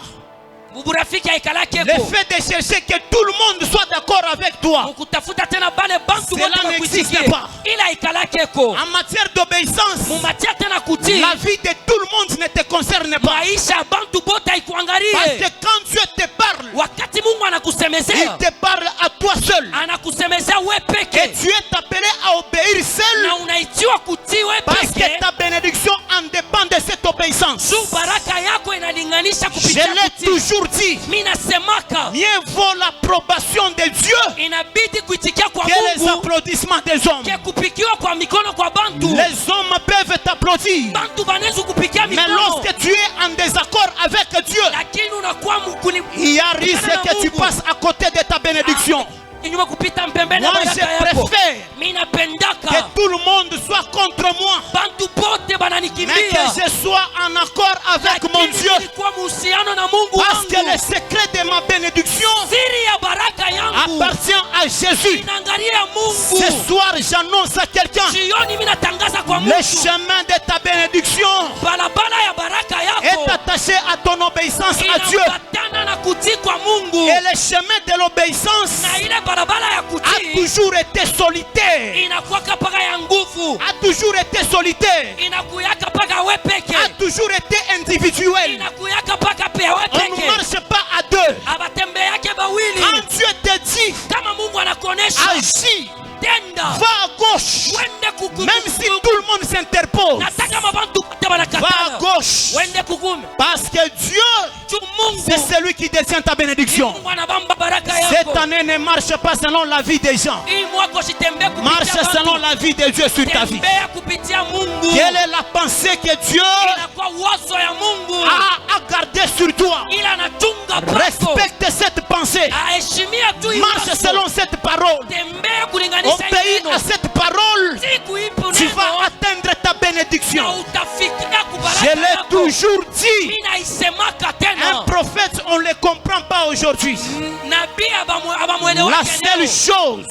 muburafiki Le haikalakeko. fait de chercher que tout le monde soit d'accord avec toi, Mukutafuta tena bale bantu Cela wote n'existe bakuitikie, pas. ila haikalakeko. en matière d'obéissance, Mumatia tena kutii, la vie de tout le monde ne te concerne pas. maisha ya bantu bote Parce haikuangalie. que quand Dieu te parle, Wakati Mungu il anakusemezea, te parle à toi seul. anakusemezea we Et peke, tu es appelé à obéir seul na unaitiwa kutii we parce que peke. ta bénédiction en dépend de cette obéissance. Juu baraka yako inalinganisha Je kupitia l'ai kutii. toujours dit, Mimi nasemaka mieux vaut l'approbation de Dieu inabidi kuitikia kwa que les Mungu applaudissements des hommes. ke kupikiwa kwa mikono kwa bantu. Les hommes peuvent t'applaudir, Bantu banaweza kupikia mais mikono, lorsque tu es en désaccord avec Dieu, lakini unakuwa mkuli il y a risque que tu passes à côté de ta bénédiction. kinyume kupita mpembeni ya Moi, baraka je yako. préfère Mimi que napendaka tout le monde soit contre moi, bantu bote mais bananikimbia, que je sois en accord avec mon lakini Dieu. nilikuwa muhusiano na Mungu Parce que wangu. le secret de ma bénédiction Siri ya baraka yangu appartient à Jésus. inaangalia Mungu. Ce soir, j'annonce à quelqu'un, Jioni mimi natangaza kwa le Mungu, chemin de ta bénédiction barabara ya baraka est yako attaché à ton obéissance à Dieu. inaambatana na kutii kwa Mungu, Et le chemin de l'obéissance na ile barabara ya a kutii toujours été solitaire. inakuwaka paka ya nguvu, A toujours été solitaire. inakuyaka paka we A peke, toujours été individuel. inakuyaka paka pia we On ne peke, marche pas à deux. abatembeake bawili. Quand Dieu te dit, Kama Mungu anakuonesha agis, tenda, va à gauche. wende kukume, Même si tout le monde s'interpose, hata kama bantu bote va à banakatana, gauche. wende kukume. Parce que Dieu, Juu Mungu c'est celui qui détient ta bénédiction. Mungu anabamba baraka Cette yako. année ne marche pas selon la vie des gens. Hii mwaka usitembee Marche kupitia selon bantu, la vie de Dieu sur ta vie. tembea kupitia Mungu. Quelle est la pensée que Dieu Inakuwa wazo ya Mungu, a gardée sur toi? ila anachunga pako, Respecte cette pensée. aheshimia tu hii Marche wazo. selon cette parole. Tembea kulinganisha hii Obéis neno. à cette parole. Siku ipo Tu vas neno atteindre ta na bénédiction. utafikia kubaraka Je l'ai yako. toujours dit. Mimi naisemaka Un tena, prophète, on ne le comprend pas aujourd'hui. nabii La abamwelewake seule leo. chose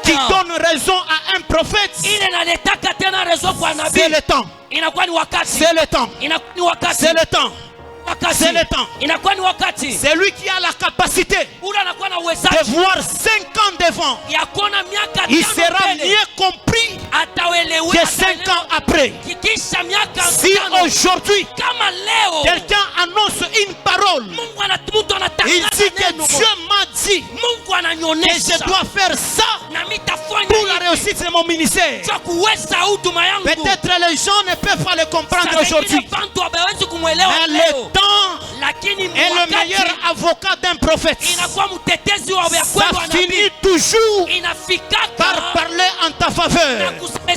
qui donne raison à un prophète, ile naletaka tena rezo kwa c'est nabii le temps. inakuwa ni wakati, C'est le temps. inakuwa ni wakati, C'est le temps. wakati, c'est le temps. inakuwa ni wakati. C'est lui qui a la capacité Ule anakuwa na de uwezaji voir 5 ans devant. ya kuona miaka Il tano sera mbele, mieux compris atawelewe que 5 ans après. kikisha miaka Si tano. aujourd'hui Kama leo quelqu'un annonce une parole, mtu il anatangaza dit que neno, Dieu m'a dit Mungu que je ananionyesha dois faire ça na mimi tafanya pour la hivi réussite de mon ministère. kwa kuweza huduma yangu. Peut-être les gens ne peuvent pas le comprendre Saa aujourd'hui. zingine bantu hawawezi kumwelewa Mais le leo, temps lakini est le meilleur wakati avocat d'un prophète. inakuwa mtetezi wa Ça kweli wa finit nabii, toujours inafikaka par parler en ta na faveur. kusema kwa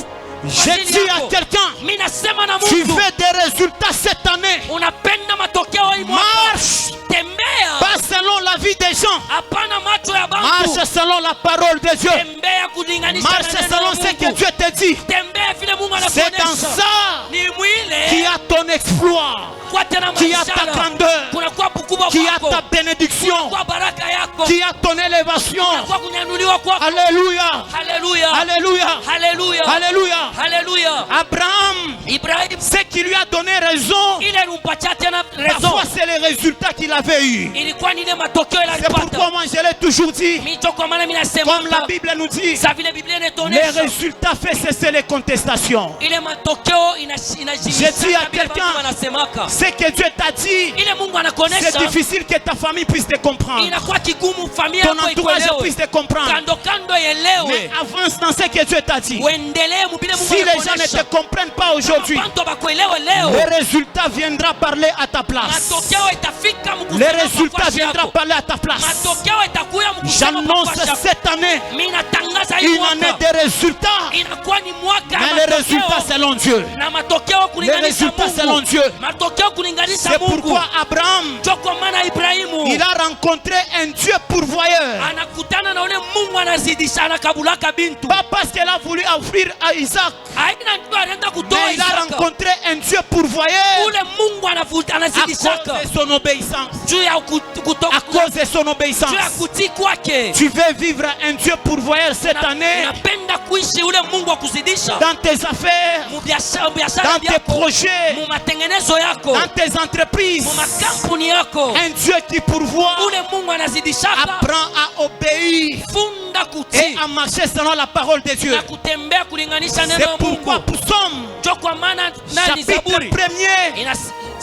Je ajili dis à yako. quelqu'un, Mimi nasema na tu Mungu, veux des résultats cette année. unapenda matokeo hii mwaka, Marche tembea pas selon la vie des gens. hapana macho ya bantu, Marche selon la parole de Dieu. tembea kulinganisha Marche na neno selon la ce que Mungu. Dieu te dit. Tembea vile Mungu C'est dans anakuonesha. ça Ni mwile qu'il y a ton exploit, kwa tena qu'il y a ta maishara, grandeur, kunakuwa ukubwa qu'il y a kwako, ta bénédiction, kunakuwa baraka yako, qu'il y a ton élévation. kunakuwa kunyanyuliwa kwako. Alléluia. Haleluya, Alléluia. haleluya, Alléluia. haleluya. Abraham, Ibrahim ce qui lui a donné raison, ile ilimpatia tena raison, parfois c'est les résultats qu'il avait eu. ilikuwa ni ile matokeo ile C'est pourquoi alipata. moi je l'ai toujours dit, Micho kwa maana mimi nasema comme la Bible nous dit, sa vile Biblia les inatuonesha résultats fait cesser les contestations. ile matokeo Je dis à inajilisha quelqu'un, wanasemaka ce que Dieu t'a dit, ile Mungu c'est anakuonesha difficile que ta famille puisse te comprendre. inakuwa kigumu familia ton yako entourage ikuelewe. puisse te comprendre. Kando kando Mais ielewe. avance dans ce que Dieu t'a dit. Uendelee mubile Mungu Si les gens ne anakuonesha. te comprennent pas aujourd'hui, Bantu bakuelewe leo. le résultat viendra parler à ta place. Matokeo itafika Le mkusema résultat nafasi viendra yako. parler à ta place. Matokeo itakuya mkusema J'annonce nafasi yako. cette année Mimi natangaza hii une année mwaka de résultats. inakuwa ni mwaka Mais ya les résultats matokeo selon Dieu. na matokeo kulinganisha résultats selon Mungu. Dieu. Matokeo kulinganisha C'est Mungu. pourquoi Abraham, Ndio kwa maana Ibrahimu il a rencontré un Dieu pourvoyeur. anakutana na ule Mungu anazidisha anakabulaka bintu. Pas parce qu'il a voulu offrir à Isaac, Haina ndio anaenda kutoa mais il a Isaka. rencontré un Dieu pourvoyeur Ule Mungu à cause anazidishaka de son obéissance. juu ya kutoka À cause de son obéissance. juu ya kutii kwake. Tu veux vivre un Dieu pourvoyeur cette année Napenda kuishi ule Mungu wa kuzidisha dans tes affaires, mu biashara dans tes yako, projets, mu matengenezo yako, dans tes entreprises. mu makampuni yako. Un Dieu qui pourvoit Ule Mungu anazidishaka. apprend à obéir Funda et kutii à marcher selon la parole de Dieu. na kutembea kulinganisha neno C'est la pourquoi Mungu. Psaume Ndio kwa maana nani chapitre Zaburi 1er, ina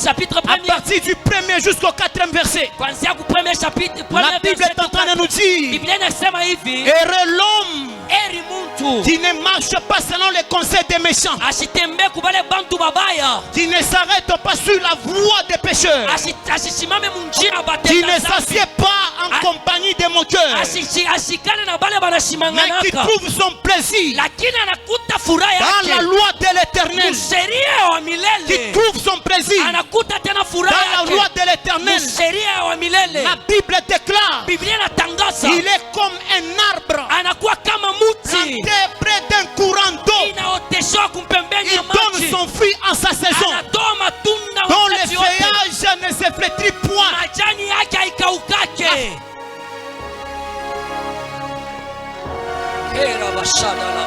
chapitre à 1er partir du 1er jusqu'au 4e verset, kuanzia ku premier chapitre la premier Bible verset est en train de nous dire: Biblia inasema hivi, heureux l'homme eri muntu qui ne marche pas selon les conseils des méchants, asitembee kubale bantu babaya, qui ne s'arrête pas sur la voie des pécheurs, asisimame munjira qui ne batenda zambi, s'assied pas en compagnie des moqueurs, ashikane na bale mais qui banashimanganaka, trouve son plaisir lakini anakuta furaha dans la yake loi de l'éternel, sheria wa qui milele, trouve son plaisir anakuta tena dans furaha la loi yake de l'éternel. sheria wa milele. La Bible déclare: Biblia inatangaza il est comme un arbre anakuwa kama muti planté près d'un courant d'eau. inaoteshwa kumpembeni Il ya donne maji, son fruit en sa saison, anatoa matunda dont le wakati wote, feuillage ne se flétrit point. majani yake haikaukake. Kera bashada la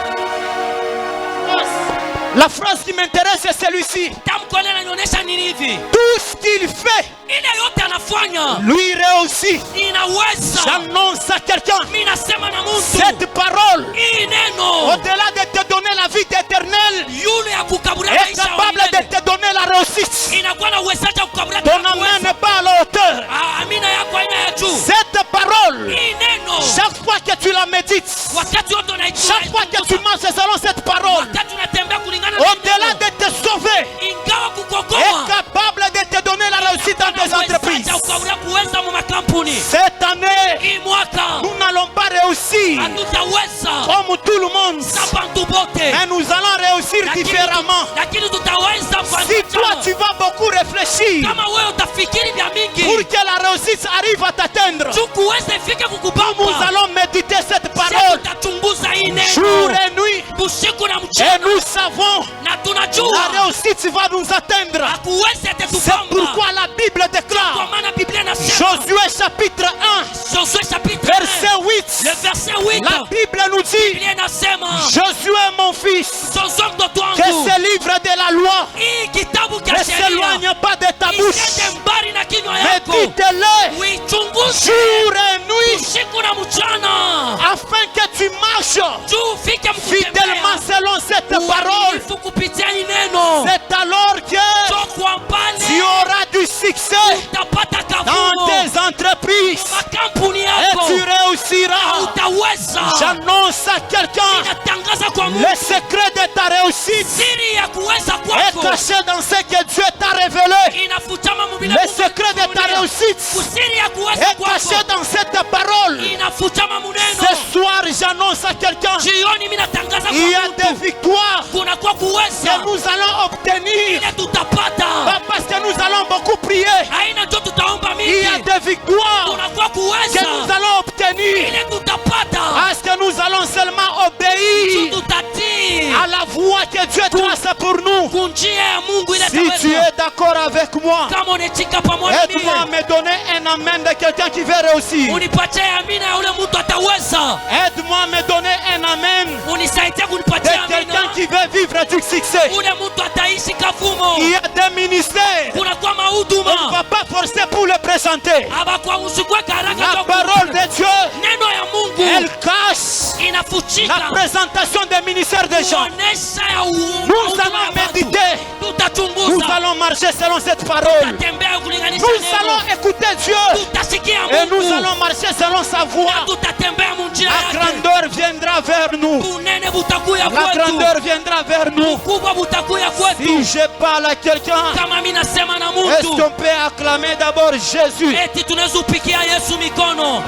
La phrase qui m'intéresse est celui-ci: tamko lile linanionyesha nini hivi? tout ce qu'il fait, Ile yote anafanya lui réussit. inaweza. J'annonce à quelqu'un Mimi nasema na mtu cette parole, hii neno au-delà de te donner la vie éternelle, yule ya kukaburia est maisha ya capable de milele te donner la réussite. inakuwa na uwezaji wa kukaburia Ton tena amen kuweza. n'est pas à la hauteur. Amina yako aina ya juu. Cette parole, Hii neno chaque fois que tu la médites, wakati wote chaque fois que tu marches selon cette parole, wakati unatembea kulingana na au-delà neno, de te sauver, ingawa est kukokoa capable de te donner la réussite dans tes entreprises. ukaburia kuweza mu makampuni. Cette année, Hii mwaka nous n'allons pas réussir hatutaweza comme tout le monde, na bantu bote, mais nous allons réussir différemment. lakini tutaweza kwa Si toi tu vas beaucoup réfléchir kama wewe utafikiri vya mingi pour que la réussite arrive à t'atteindre, tukuweze ifike nous kukubamba. allons méditer cette Sisi parole tutachunguza hii jour neno et nuit, usiku na et mchana, nous savons na la tunajua réussite va nous atteindre. hakuwezi C'est atatupamba. pourquoi la Bible Kwa déclare, maana Biblia inasema Josué chapitre 1, Josué chapitre 1 verset 8, le verset 8, la Bible nous dit: Biblia inasema Josué mon fils, Josué mtoto que wangu, ce livre de la loi hii kitabu ne cha sheria s'éloigne pas de ta bouche, isiende mbali na kinywa yako, médite-le uichunguze jour et nuit, usiku na mchana, afin que tu marches juu ufike fidèlement mkutembea selon cette parole. uaminifu kupitia hii neno. C'est alors que Kwa pale tu auras du succès utapata dans kavuno tes entreprises makampuni et yako, tu réussiras. utaweza. J'annonce à quelqu'un: Inatangaza kwa Mungu le secret de ta réussite siri ya kuweza est kwako caché dans ce que Dieu t'a révélé. inafutama mubile Le secret de ta réussite kusiri ya kuweza est kwako caché dans cette parole. inafutama muneno. Ce soir, j'annonce à quelqu'un: Jioni mimi natangaza il y a kwa des mtu victoires kuna kwa kuweza que nous allons obtenir, ile tutapata, pas parce que nous allons beaucoup prier. haina ndio tutaomba Il y a mingi, des victoires kuna kwa que nous kuweza allons obtenir ile tutapata, parce que nous allons seulement obéir tutatii à la voie que Dieu trace pour nous. kunjia ya Mungu ile Si tu taweza. es d'accord avec moi, Kama unachika pamoja aide-moi à mimi, me donner un amen de quelqu'un qui veut réussir. unipatie amina ya ule mtu ataweza. Aide-moi à me donner un amen Unisaidie de kunipatia quelqu'un amina qui veut vivre du succès. ule mtu ataishi kavumo. Il y a des ministères, Kuna kwa on ne mahuduma va pas forcer pour le présenter. aba kwa usikwe karaka La kwa parole de Dieu, neno ya Mungu elle cache inafuchika la présentation des ministères des gens. kuonesha ya Nous allons méditer. Nous tutachunguza allons marcher selon cette parole. tutatembea kulinganisha Nous neno allons écouter Dieu. tutasikia Et nous Mungu allons marcher selon sa voix. tutatembea munjia La yake grandeur viendra vers nous. bunene butakuya La kwetu grandeur viendra vers nous. kubwa butakuya kwetu Si je parle à quelqu'un, kama mimi nasema na est-ce mtu qu'on peut acclamer d'abord Jésus? eti tunaweza upikia Yesu mikono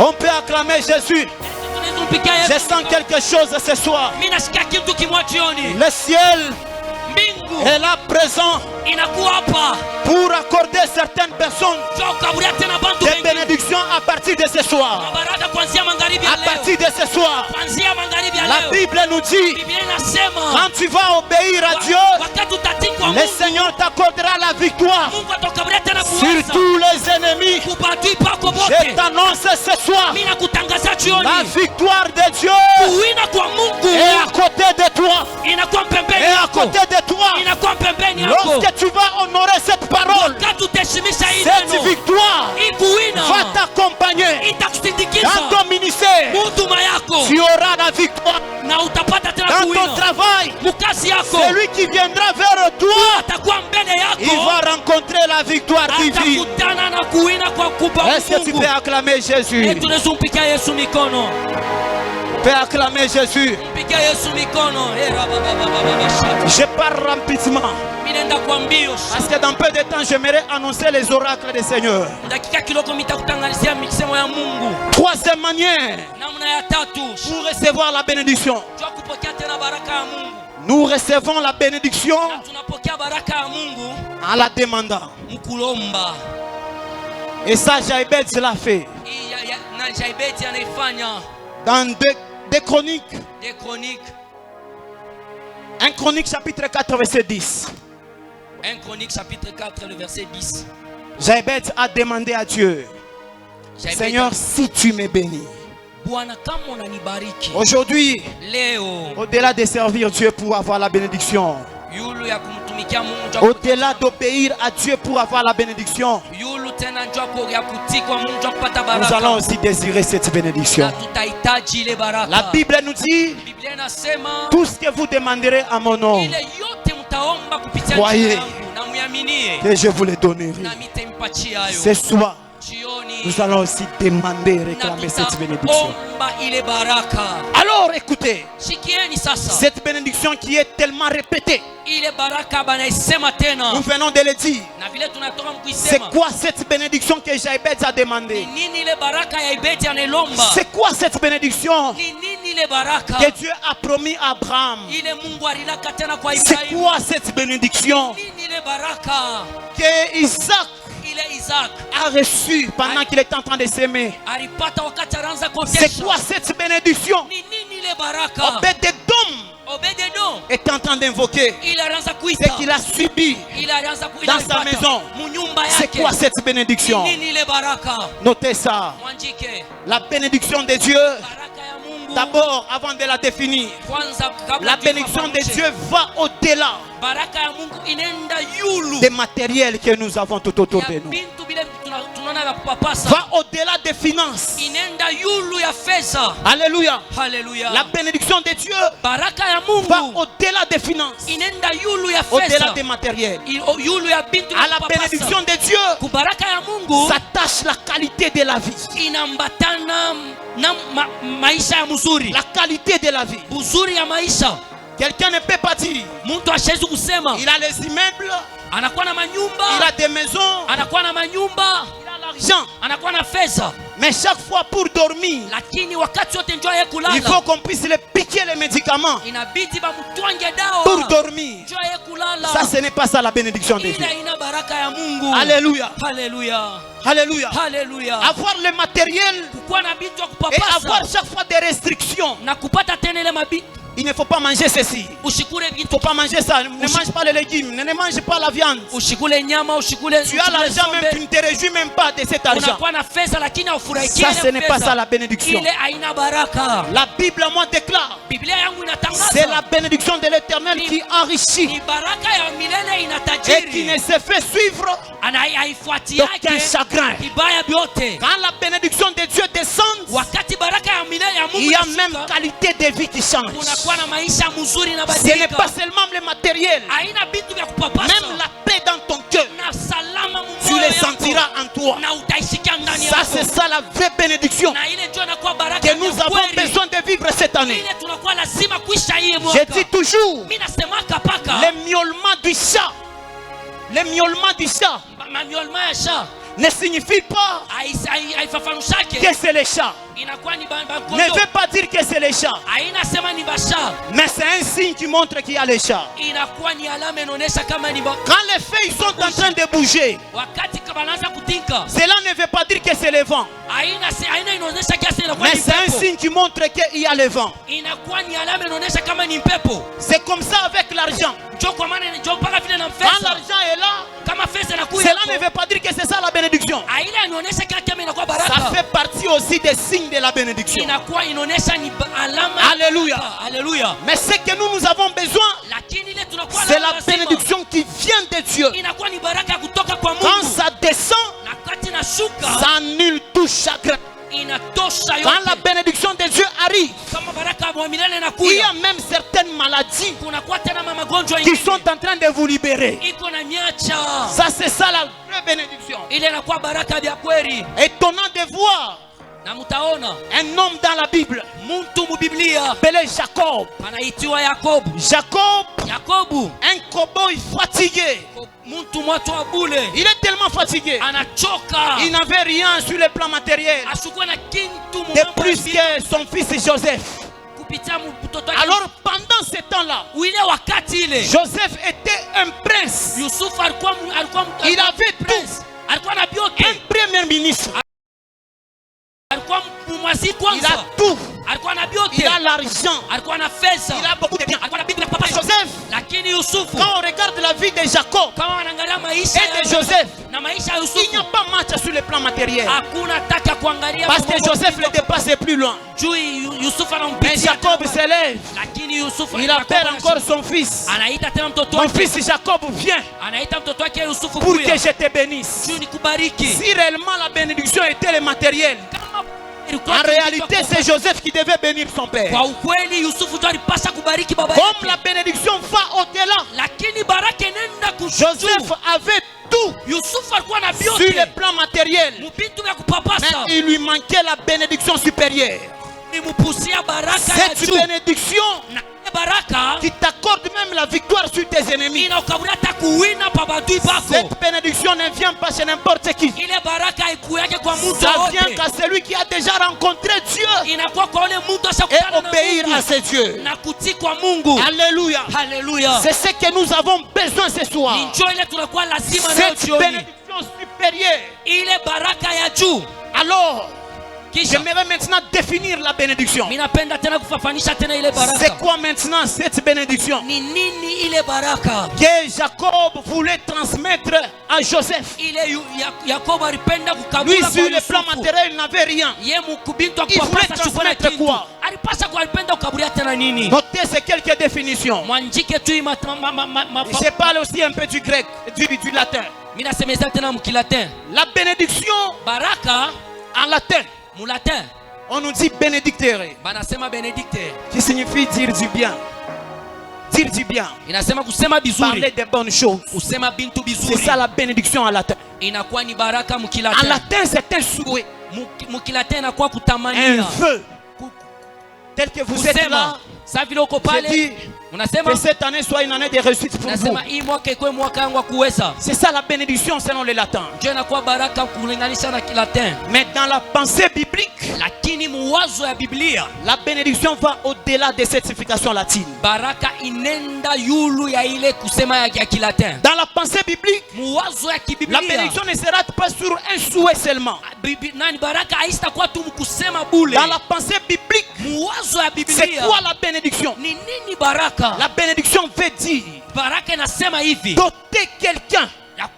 On peut acclamer Jésus. tunaweza upikia Yesu Je sens quelque chose ce soir. mimi nasikia kitu kimwa jioni Le ciel mbingu est là présent inakuwa hapa pour accorder certaines personnes njoo kaburia tena bantu des wengi bénédictions à partir de ce soir. baraka kuanzia magharibi ya À leo partir de ce soir, kuanzia magharibi ya la leo Bible nous dit, Biblia inasema quand tu vas obéir à Dieu, wakati utatii kwa le Mungu Seigneur t'accordera la victoire Mungu atakaburia tena sur kuweza tous les ennemis. kubadui pako Je bote t'annonce ce soir, mimi nakutangazia la jioni victoire de Dieu kuwina kwa Mungu est à côté de toi. inakuwa pembeni Et à yako côté de toi, inakuwa pembeni yako lorsque tu vas honorer cette parole, wakati utaheshimisha hii cette neno victoire hii kuwina va t'accompagner itakusindikiza dans ton ministère. huduma yako Tu auras la victoire na utapata tena dans ton kuwina travail. mkazi yako Celui qui viendra vers toi, atakuwa mbele il yako va rencontrer la victoire divine. atakutana na kuwina kwa kuba Est-ce que tu Mungu peux acclamer Jésus? tunaweza kumpikia Yesu mikono Tu peux acclamer Jésus. mpikia Yesu mikono shaka Je pars rapidement. mimi nenda kwa mbio Parce que dans peu de temps, j'aimerais annoncer les oracles du Seigneur. dakika kiloko mitakutangazia misemo ya Mungu Troisième manière namna ya tatu pour recevoir la bénédiction. jua kupokea tena baraka ya Mungu Nous recevons la bénédiction na tunapokea baraka ya Mungu en la demandant. mkulomba Et ça, Jaïbet l'a fait. hii na Jaibeti anaifanya Dans deux Chroniques, des chroniques 1 Chronique chapitre 4 verset 10. 1 Chronique chapitre 4 le verset 10 Jaïbet a demandé à Dieu, Jaibeti, Seigneur, si tu me bénis. Bwana kama unanibariki Aujourd'hui, leo au-delà de servir Dieu pour avoir la bénédiction, yulu ya kumtumikia Mungu njoo au-delà d'obéir à Dieu pour avoir la bénédiction, yulu tena njoo ya kutii kwa Mungu njoo kupata nous allons baraka aussi désirer cette bénédiction. na tutahitaji ile baraka La Bible nous dit, Biblia inasema tout ce que vous demanderez à mon nom, ile yote mtaomba kupitia Croyez. jina langu na muaminie que je vous les donnerai. na mitampatia hayo Ce soir, jioni nous allons aussi demander, na réclamer cette bénédiction. tutaomba ile baraka Alors écoutez, shikieni sasa cette bénédiction qui est tellement répétée, ile baraka banaisema tena nous venons de le dire. na vile tunatoka C'est mkuisema quoi cette bénédiction que Jaïbet a ni demandé? nini ile baraka ya Ibeti anailomba C'est quoi cette bénédiction ni nini ile baraka que Dieu a promis à Abraham? ile Mungu alilaka tena kwa C'est Ibrahimu quoi cette bénédiction nini ile baraka que Isaac ile Isaac a reçue pendant qu'il était en train de s'aimer? alipata wakati anaanza C'est kuotesha quoi cette bénédiction? ni nini ile baraka Obed-Edom Obed-Edom est en train d'invoquer ile alianza ce kuita qu'il a subi. ile alianza kuita Dans sa maison. munyumba C'est yake quoi cette bénédiction? ni nini ile baraka Notez ça. mwanjike La bénédiction de Dieu, baraka ya Mungu d'abord, avant de la définir, kwanza kabla la bénédiction de Dieu va au-delà baraka ya Mungu inaenda yulu des matériels que nous avons tout autour de ya nous. bintu bile tunaona vya kupapasa Va au-delà des finances. inaenda yulu ya fedha Alléluia. haleluya La bénédiction de Dieu baraka ya va Mungu au-delà des finances, inaenda yulu ya au-delà fedha des matériels. yulu ya bintu À la bénédiction de Dieu kubaraka ya Mungu s'attache la qualité de la vie. inambatana na maisha ya mzuri La qualité de la vie. uzuri ya maisha Quelqu'un ne peut pas dire, mtu ashezi kusema il a les immeubles, anakuwa na il manyumba a des maisons, anakuwa na manyumba il a l'argent. anakuwa na fedha Mais chaque fois pour dormir, lakini wakati wote njoo yeye il kulala faut qu'on puisse les piquer les médicaments inabidi bamutwange pour dawa dormir. njoo yeye kulala Ça, ce n'est pas ça la bénédiction de Dieu. ile ina baraka ya Mungu Alléluia. haleluya Alléluia. haleluya Avoir le matériel kukuwa na bintu ya et avoir kupapasa chaque fois des restrictions. na kupata tena ile mabintu Il ne faut pas manger ceci. ushikule Il ne vitu faut pas manger ça. Ne mange pas les légumes. Ne mange pas la viande. ushikule nyama ushikule Tu as l'argent même, tu ne te réjouis même pas de cet argent. unakuwa na fedha lakini haufurahikia Ça, ile ce n'est pas fedha. ça la bénédiction. ile haina baraka La Bible, moi, déclare Biblia Biblia yangu inatangaza. C'est la bénédiction de l'Éternel qui enrichit Ni baraka ya milele et qui inatajiri. ne se fait suivre Haifuatiake d'aucun chagrin. kibaya vyote. Quand la bénédiction de Dieu descend, Wakati baraka ya milele ya Mungu il y a inashuka, même qualité de vie qui change. kunakuwa na maisha mzuri na Ce n'est badilika. pas seulement le matériel, Haina vitu vya kupapasa. même la paix dans ton cœur, Na salama tu mumoyo le yako. sentiras en toi. Na utaisikia ndani Ça, yako. c'est ça la vraie bénédiction Na ile ndio inakuwa baraka que ya nous avons kweli. besoin de vivre cette année. Ile tunakuwa lazima kuisha hii Je mwaka. dis toujours, Mimi nasemaka paka le miaulement du chat, le miaulement du chat mamiolma ya sha ne signifie pas haifafanushake que c'est le chat. inakuwa ni Ne bankondo. veut pas dire que c'est le chat, Haina sema ni basha. mais c'est un signe qui montre qu'il y a le chat. Inakuwa ni alama inaonyesha kama ni Quand les feuilles sont en train de bouger, wakati banaanza kutinka. cela ne veut pas dire que c'est le vent, Haina inaonyesha kiasi inakuwa mais ni c'est un pepo. signe qui montre qu'il y a le vent. Inakuwa ni alama inaonyesha kama ni mpepo. C'est comme ça avec l'argent. Njoo kwa maana njoo mpaka vile na Quand pesa. l'argent est là, Kama pesa inakuja. cela ne veut pas dire que c'est ça la bénédiction. Haina inaonyesha kama inakuwa Ça baraka. fait partie aussi des signes de la bénédiction. Inakuwa inaonyesha ni alama. Alléluia. Alléluia. Mais ce que nous avons besoin, Lakini ile tunakuwa c'est nayo la lazima. bénédiction qui vient de Dieu. Inakuwa ni baraka kutoka kwa Quand Mungu. ça descend, Na kati nashuka ça annule tout chagrin. inatosha Quand la yote. bénédiction de Dieu arrive, Kama baraka ya milele il y inakuja. a même certaines maladies Kunakuwa tena magonjwa qui ingine. sont en train de vous libérer. Iko na nyacha. Ça, c'est ça la vraie bénédiction. Ile inakuwa baraka ya kweli. Étonnant de voir Na mtaona un homme dans la Bible mtu mu Biblia appelé Jacob. anaitwa Yakobo. Jacob, Yakobo un cow-boy fatigué. mtu mwato wa bule. Il est tellement fatigué. Anachoka. Il n'avait rien sur le plan matériel Ashukua na kintu de plus que son fils Joseph. kupitia mtoto wake. Alors pendant ce temps-là, Ile wakati ile Joseph était un prince. Yusuf alikuwa Il avait prince. Alikuwa na Un biote. premier ministre. Alikuwa mwasi Il kwanza. a tout. Alikuwa na biote. Il a l'argent. Alikuwa na pesa. Il a beaucoup de biens. Alikuwa na bibi na papa. Joseph, Lakini Yusufu quand on regarde la vie de Jacob kama wanaangalia maisha et de Joseph, na maisha ya il n'y Yusufu a pas match sur le plan matériel. hakuna taka kuangalia Parce que mambo Joseph le dépasse plus loin. juu Yusufu Mais anampitia Jacob tena. s'élève. Lakini Yusufu Il appelle encore son fils. anaita tena mtoto Mon wake. fils Jacob, viens Anaita mtoto wake Yusufu pour kuya que je te bénisse. juu nikubariki. Si réellement la bénédiction était le matériel, Kama ilikuwa en kitu réalité cha c'est Joseph qui devait bénir son père. kwa ukweli Yusufu ndio alipaswa kubariki baba Comme yake. la bénédiction va au-delà, Lakini baraka nenda Joseph kushuju. avait tout Yusufu alikuwa na sur vyote. le plan matériel, Mubintu vya mais kupapasa. il lui manquait la bénédiction supérieure. Nimupusia baraka ya Cette juu. bénédiction Na baraka qui t'accorde même la victoire sur tes ennemis. inaukaburi hata kuwina pa badui bako. Cette bénédiction ne vient pas chez n'importe qui. Ile baraka haikuyake kwa mtu Ça vient wote. qu'à celui qui a déjà rencontré Dieu Inakuwa kwa ule mtu et ashakutana na obéir à Mungu ses dieux. na kutii kwa Mungu. Alléluia. Haleluya. C'est ce que nous avons besoin ce soir. Ni njoo ile tunakuwa lazima nayo Cette jioni. bénédiction supérieure. Ile baraka ya juu. Alors, Kisha j'aimerais maintenant définir la bénédiction. mimi napenda tena kufafanisha tena ile C'est baraka. quoi maintenant cette bénédiction Ni nini ile baraka? que Jacob voulait transmettre à Joseph? Ile Yakobo alipenda Lui, kukabula sur kwa le plan Yusufu. matériel, il n'avait rien. Ye mukubintu Il voulait akupapasa chukua na transmettre kitu. quoi? Alipasa alipenda kukabulia tena nini? Notez ces quelques définitions. Mwanjike tu Je parle aussi un peu du grec, du latin. mimi nasemeza tena mkilatin. La bénédiction Baraka en latin, mulatin on nous dit bénédictere, banasema benedicte. qui signifie dire du bien. Dire du bien. Inasema kusema Parler bizuri. des bonnes choses. Kusema bintu C'est bizuri. ça la bénédiction en latin. Inakuwa ni baraka En mkilatin. latin, c'est un souhait, Mkilatin inakuwa un kutamania. vœu. Tel que vous êtes là, Kusema sa vile uko je pale dis unasema que cette année soit une année de réussite pour vous. nasema hii mwaka ikuwe mwaka wangu wa kuweza. C'est ça la bénédiction selon les latins. Ndio inakuwa baraka kulinganisha na kilatin. Mais dans la pensée biblique, Lakini muwazo ya Biblia la bénédiction va au-delà des certifications latines. baraka inenda yulu ya ile kusema ya kilatin. Dans la pensée biblique, Muwazo ya la kibiblia bénédiction ne sera pas sur un souhait seulement. nani baraka haitakuwa tu mkusema bule. Dans la pensée biblique, Muwazo ya c'est Biblia quoi la bénédiction? ni nini baraka? La bénédiction veut dire Baraka inasema hivi doter quelqu'un. ya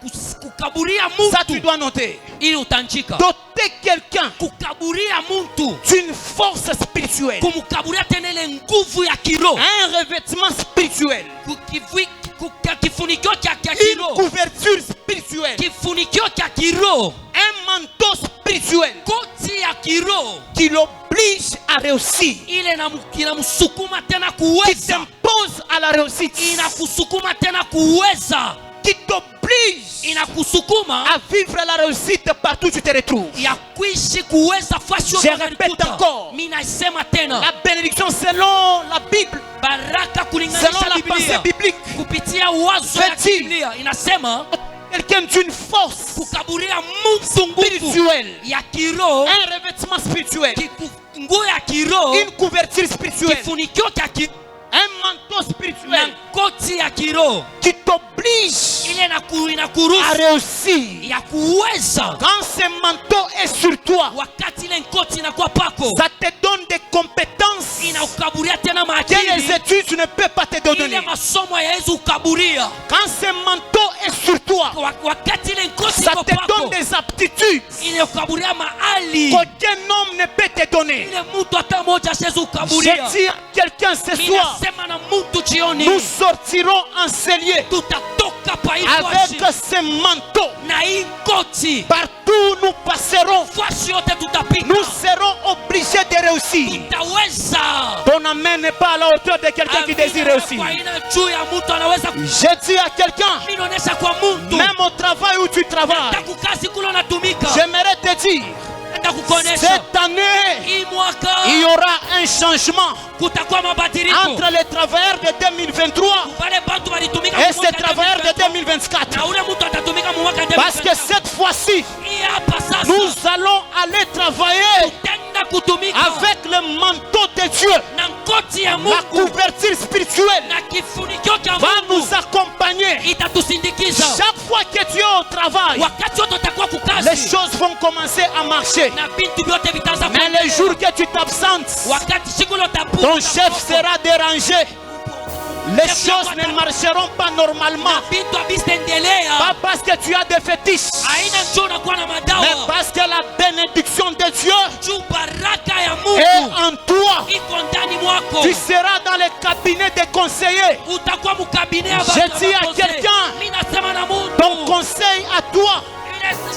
kukaburia Ça, tu mtu dois noter. ili utanchika. Doter quelqu'un Kukaburia mtu d'une force spirituelle. kumkaburia tena ile nguvu nguvu ya kiroho, un revêtement spirituel, kifunikio cha une kiroho, couverture spirituelle, kifunikio cha kiroho, un manteau spirituel koti ya kiroho qui l'oblige à réussir, ile inamsukuma tena qui kuweza, t'impose à la réussite, inakusukuma tena kuweza, qui t'oblige inakusukuma à vivre la réussite partout où tu te retrouves. ya kuishi kuweza fasi Je répète encore. mimi nasema tena, La bénédiction selon la Bible, baraka selon kulinganisha la pensée Biblia biblique, kupitia wazo ya Fait-il? Biblia inasema quelqu'un d'une force kukaburia mtu nguvu spirituelle, ya kiroho, un revêtement spirituel, nguo ya kiroho, une couverture spirituelle, kifunikio cha kiroho un manteau na spirituel koti ya kiroho qui t'oblige ile à inakuruhusu réussir. ya kuweza. Quand ce manteau est sur toi, Wakati ile koti inakuwa pako, ça te donne des compétences inaukaburia tena que les maakili études tu ne peux pas te donner. ile masomo hayawezi ukaburia. Quand ce manteau est sur toi, Wakati ile koti ça iko te pako, donne des aptitudes ile ukaburia mahali qu'aucun homme ne peut te donner. ile mtu hata moja asiwezi Je ukaburia. dis à quelqu'un ce soir, Ninasema na mtu jioni, nous sortirons enseigniers tutatoka pa hii avec fasi ce manteau. na hii koti, Partout où nous passerons, fasi yote tutapita, nous serons obligés de réussir. tutaweza. Ton amen n'est pas à la hauteur de quelqu'un qui désire réussir. Kwa ina juu ya mtu anaweza Je dis à quelqu'un, kuonyesha kwa mtu, même au travail où tu travailles, takukazi kule unatumika, j'aimerais te dire, takukonesha cette année, hii mwaka il y aura un changement kutakuwa mabadiliko entre les travailleurs de 2023 wale bantu walitumika et mu ces mwaka travailleurs de 2023, 2024. na ule mtu atatumika mu mwaka Parce que 2024. cette fois-ci, Hii hapa sasa nous allons aller travailler tenda kutumika avec le manteau de Dieu. na koti ya La Mungu couverture spirituelle na kifunikio cha va Mungu nous accompagner. itatusindikiza. Chaque fois que tu es au travail, Wakati wote utakuwa les kukazi choses vont commencer à marcher. na bintu vyote vitaanza Mais les kuendelea. jours que tu t'absentes, Wakati siku ile utapunga ton chef sera dérangé. Les choses ne marcheront pas normalement. bintu abistendelea Pas parce que tu as des fétiches, aina njoo unakuwa na mais madawa parce que la bénédiction de Dieu juu baraka ya est Mungu en toi. iko ndani mwako. Tu seras dans les cabinets des conseillers. Utakuwa mkabine ya Je dis à quelqu'un, mimi nasema na ton Mungu conseil à toi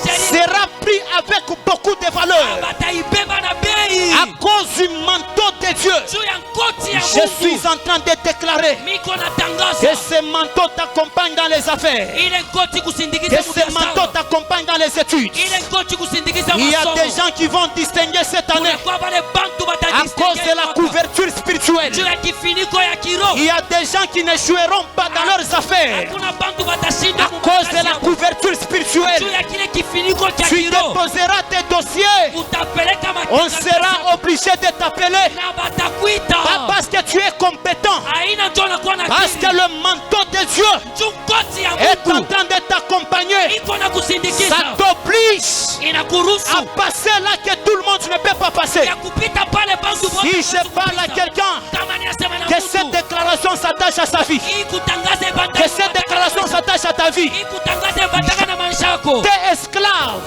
sera pris avec beaucoup de valeur. bataibeba na bei À cause du manteau de Dieu, juu ya koti ya je suis Mungu. en train de déclarer Miko que natangaza ce manteau t'accompagne dans les affaires. ile koti kusindikiza Que ce manteau mubiashara, t'accompagne dans les études. ile koti kusindikiza Il y a masomo. des gens qui vont distinguer cette année Kunakuwa wale bantu à cause de la couverture spirituelle. juu ya kifiniko ya kiroho. Il y a des gens qui n'échoueront pas dans leurs affaires Hakuna bantu watashinda à cause de la couverture juu spirituelle. ya kile kifiniko cha Tu kiroho. déposeras tes dossiers. Utapeleka On matangazo sera obligé de t'appeler. na batakuita. Pas parce que tu es compétent, Haina njoo nakuwa na parce que akili. le manteau de Dieu Juu koti ya est en Mungu train de t'accompagner. iko na kusindikiza, Ça t'oblige inakuruhusu à passer là que tout le monde ne peut pas passer. ya kupita pale bantu wote Si je parle à quelqu'un, kama ninasema na que cette mtu déclaration s'attache à sa vie, hii kutangaza ibada, que cette déclaration s'attache à ta vie. hii kutangaza ibada na maisha yako. Tu es esclave.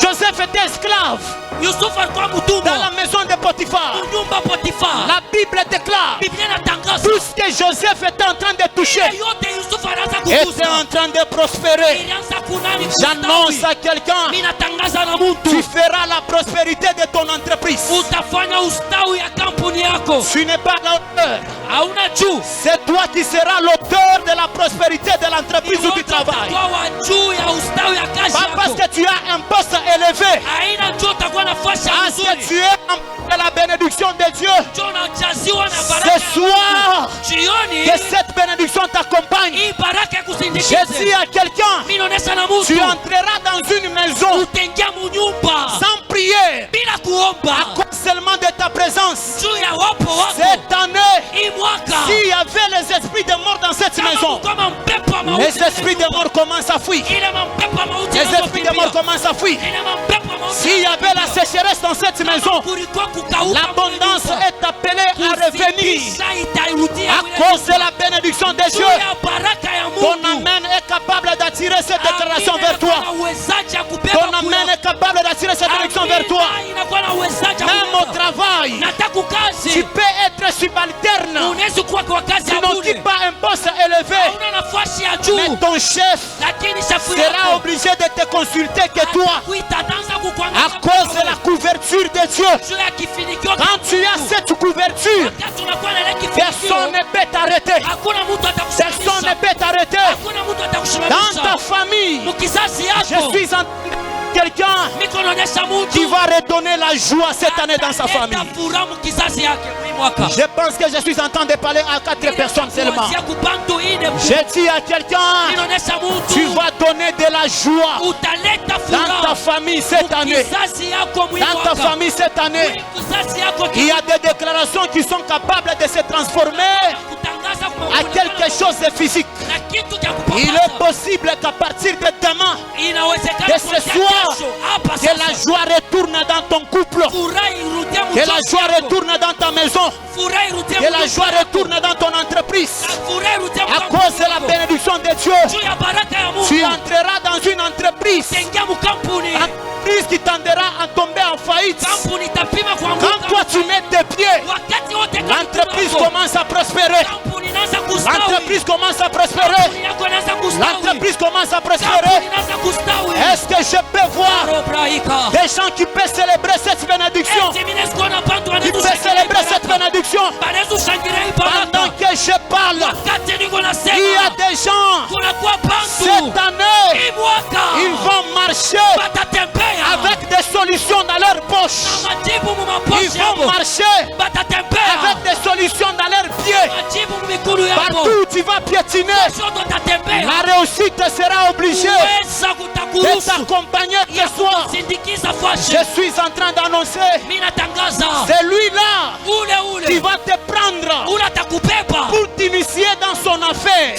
Joseph était esclave Yusufu alikuwa dans la mtumwa maison de Potiphar. nyumba Potifa. La Bible déclare Biblia inatangaza tout ce que Joseph était en train de toucher ile yote Yusufu anaanza était kugusa en train de prospérer. ilianza kunani J'annonce kustawi. à quelqu'un, Mimi natangaza na tu mtu feras la prospérité de ton entreprise. utafanya ustawi ya kampuni yako. Tu n'es pas l'auteur. Hauna juu C'est toi qui seras l'auteur de la prospérité de l'entreprise où tu travailles. utakuwa wa juu ya ustawi ya kazi Pas parce yako. que tu as un poste élevé, Haina juu utakuwa nafasi ya parce que nzuri. tu es en la bénédiction de Dieu. Juu unajaziwa na baraka ya Ce soir, jioni. que cette bénédiction t'accompagne. Hii baraka ya Je kusindikize. dis à quelqu'un, Mimi naonesha na tu mtu entreras dans une maison utaingia munyumba sans prière, bila kuomba à cause seulement de ta présence. juu ya wapo wako. Cette année, Hii mwaka s'il y avait les esprits de mort dans cette kama maison, kama mpepo wa mauti, les esprits de mort commencent à fuir. ile mpepo wa mauti Les esprits de mort commencent à fuir. ile mpepo wa mauti. S'il y avait la sécheresse dans cette maison, kulikuwa kukauka l'abondance est appelée à revenir kuzidisha itairudia à cause de la bénédiction de juu Dieu. ya baraka ya Ton Mungu. amen est capable d'attirer cette déclaration vers toi. Ton amen est capable d'attirer cette direction vers toi. Même au travail, tu peux être subalterne. Tu n'occupes pas un poste élevé. Mais ton chef sera obligé de te consulter que toi. À cause de la couverture de Dieu. Quand tu as cette couverture, personne ne peut t'arrêter. Personne ne peut t'arrêter. Dans ta famille, je suis en quelqu'un qui va redonner la joie cette année dans sa famille. Je pense que je suis en train de parler à 4 personnes seulement. Je dis à quelqu'un, tu vas donner de la joie dans ta famille cette année. Dans ta famille cette année, il y a des déclarations qui sont capables de se transformer à quelque chose de physique. Il est possible qu'à partir de demain, de ce soir, que la joie retourne dans ton couple, que la joie retourne dans ta maison, que la joie retourne dans ton entreprise. À cause de la bénédiction de Dieu, tu entreras dans une entreprise qui t'endera à tomber en faillite. Quand toi tu mets tes pieds, l'entreprise commence à prospérer. L'entreprise commence à prospérer. L'entreprise commence à prospérer. Est-ce que je peux voir des gens qui peuvent célébrer cette bénédiction? Qui peuvent célébrer cette bénédiction pendant que je parle? Il y a des gens cette année, ils vont marcher avec des solutions dans leur poche. Ils vont marcher avec des solutions dans leurs pieds. Partout où tu vas piétiner, la réussite sera obligée de t'accompagner ce soir. Je suis en train d'annoncer, c'est lui-là qui va te prendre pour t'initier dans son affaire.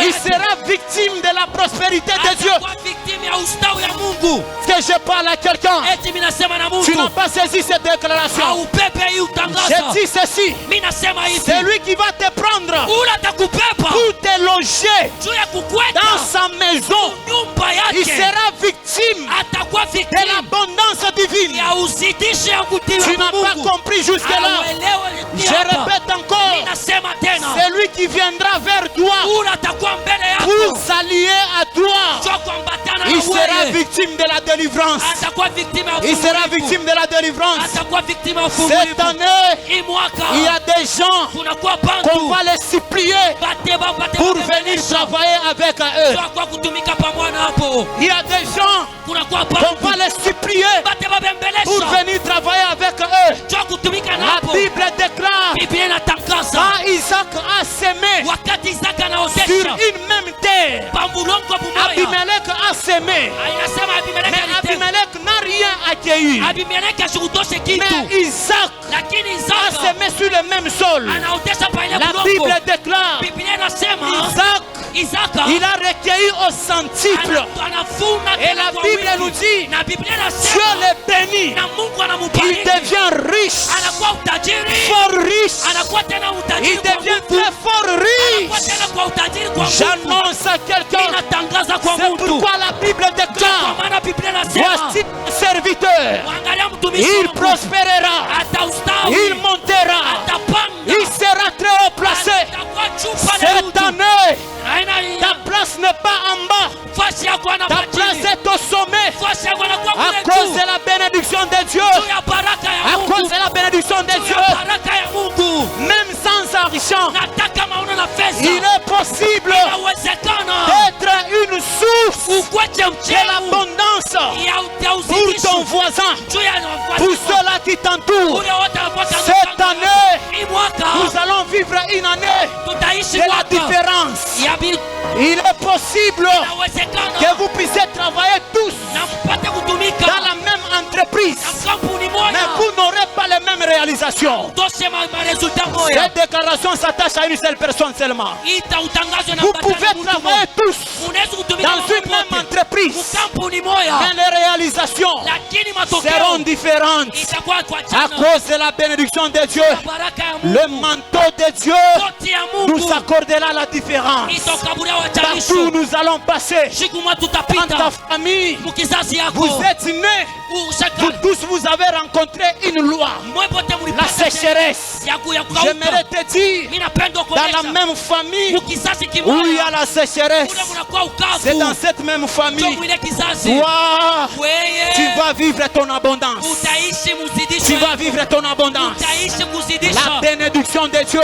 Il sera victime de la prospérité de Dieu. Est-ce que je parle à quelqu'un? Tu n'as pas saisi cette déclaration. Je dis ceci, c'est lui qui va te prendre pour te loger dans sa maison. Il sera victime de l'abondance divine. Tu n'as pas compris jusque-là. Je répète encore, c'est lui qui viendra vers toi pour s'allier à toi. Il sera victime de la délivrance. Il sera victime de la délivrance. Cette année, il y a des gens qu'on va les supplier pour venir travailler avec eux. Il y a des gens qu'on va les supplier pour venir travailler avec eux. La Bible déclare, quand Isaac a semé sur une même terre, Abimelech a semé, mais Abimelech n'a rien accueilli. Mais Isaac a semé sur le même sol. La Bible déclare, Isaac, il a recueilli au centuple. Et la Bible nous dit, Dieu le bénit. Il devient riche, fort riche. Il devient très fort riche. J'annonce à quelqu'un, c'est pourquoi la Bible déclare, voici le serviteur. Il prospérera, il montera, il sera très haut placé. Cette année, ta place n'est pas en bas, ta place est au sommet. À cause de la bénédiction de Dieu, à cause de la bénédiction de Dieu, même sans argent, il est possible d'être une source de l'abondance pour ton voisin, pour ceux-là qui t'entourent. Cette année, nous allons vivre une année de la différence. Il est possible que vous puissiez travailler tous dans la même entreprise, mais vous n'aurez pas les mêmes réalités. réalisation. Cette déclaration s'attache à une seule personne seulement. Vous pouvez travailler tous dans une même entreprise, mais les réalisations seront différentes à cause de la bénédiction de Dieu. Le manteau de Dieu nous accordera la différence. Partout où nous allons passer, dans ta famille, vous êtes nés, vous tous vous avez rencontré une loi, la sécheresse. J'aimerais te dire, dans la même famille où il y a la sécheresse, c'est dans cette même famille, toi, tu vas vivre ton abondance. Tu vas vivre ton abondance. La bénédiction de Dieu.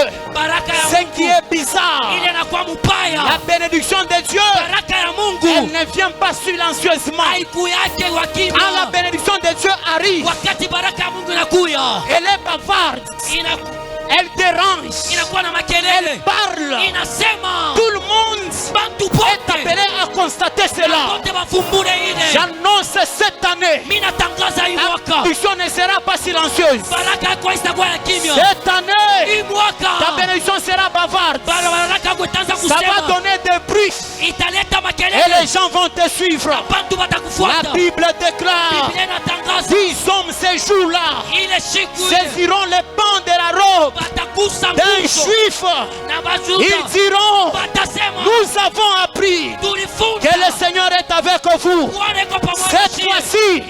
Ce qui est bizarre, la bénédiction de Dieu, elle ne vient pas silencieusement. Quand la bénédiction de Dieu arrive, elle est bavarde. Elle dérange, elle parle. Tout le monde est appelé à constater cela. J'annonce cette année, la bénédiction ne sera pas silencieuse. Cette année, ta bénédiction sera bavarde. Ça va donner des bruits et les gens vont te suivre. La Bible déclare, 10 hommes ces jours-là saisiront les bancs de la robe d'un juif. Ils diront, nous avons appris que le Seigneur est avec vous. Cette fois-ci,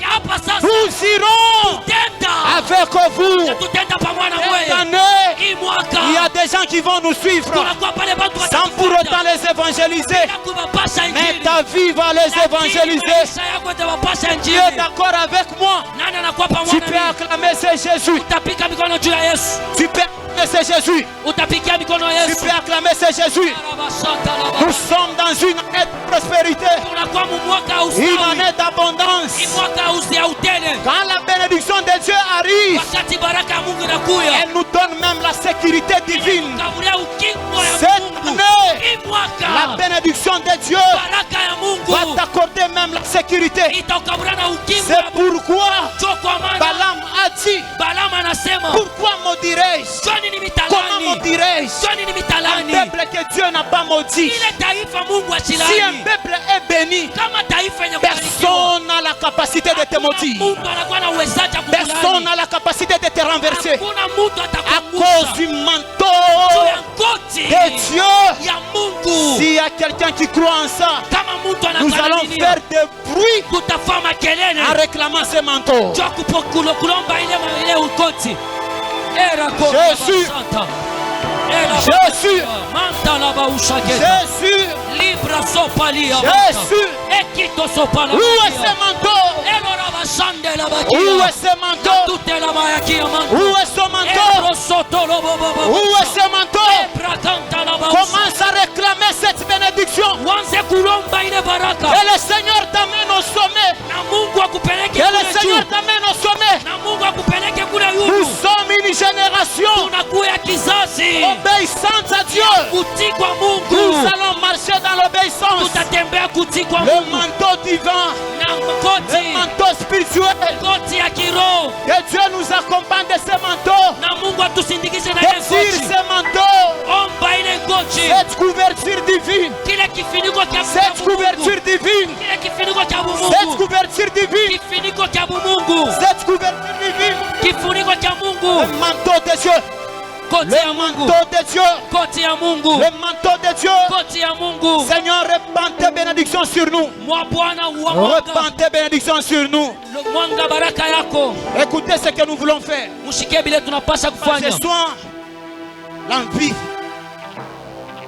nous irons avec vous. Cette année, il y a des gens qui vont nous suivre sans pour autant les évangéliser, mais ta vie va les évangéliser. Tu es d'accord avec moi? Tu peux acclamer c'est Jésus. Tu peux c'est Jésus. Tu peux acclamer c'est Jésus. Nous sommes dans une année de prospérité, une année d'abondance. Quand la bénédiction de Dieu arrive, elle nous donne même la sécurité divine. Cette année, la bénédiction de Dieu va t'accorder même la sécurité. C'est pourquoi Balaam a dit, pourquoi maudirais-je? Comment maudirais-je un peuple que Dieu n'a pas maudit? Si un peuple est béni, personne n'a la capacité de te maudire. Personne n'a la capacité de te renverser. À cause du manteau de Dieu. S'il y a quelqu'un qui croit en ça, nous allons faire des bruits en réclamant ce manteau. Jésus, Jésus, Jésus, Jésus, où est ce manteau? Où est ce manteau? Où est ce manteau? Où est ce manteau? Commence à réclamer cette bénédiction. Que le Seigneur t'amène au sommet. Que le Seigneur t'amène au sommet. Nous sommes une génération obéissante à Dieu. Nous allons marcher dans l'obéissance. Le manteau divin, le manteau spirituel. Que Dieu nous accompagne de ce manteau. Désire ce manteau. Cette couverture divine. Cette couverture divine. Cette couverture divine. Cette couverture divine. Le manteau de Dieu. Le manteau de Dieu. Le manteau de Dieu. Seigneur, répand tes bénédictions sur nous. Répand tes bénédictions sur nous. Écoutez ce que nous voulons faire. Ce soir, l'envie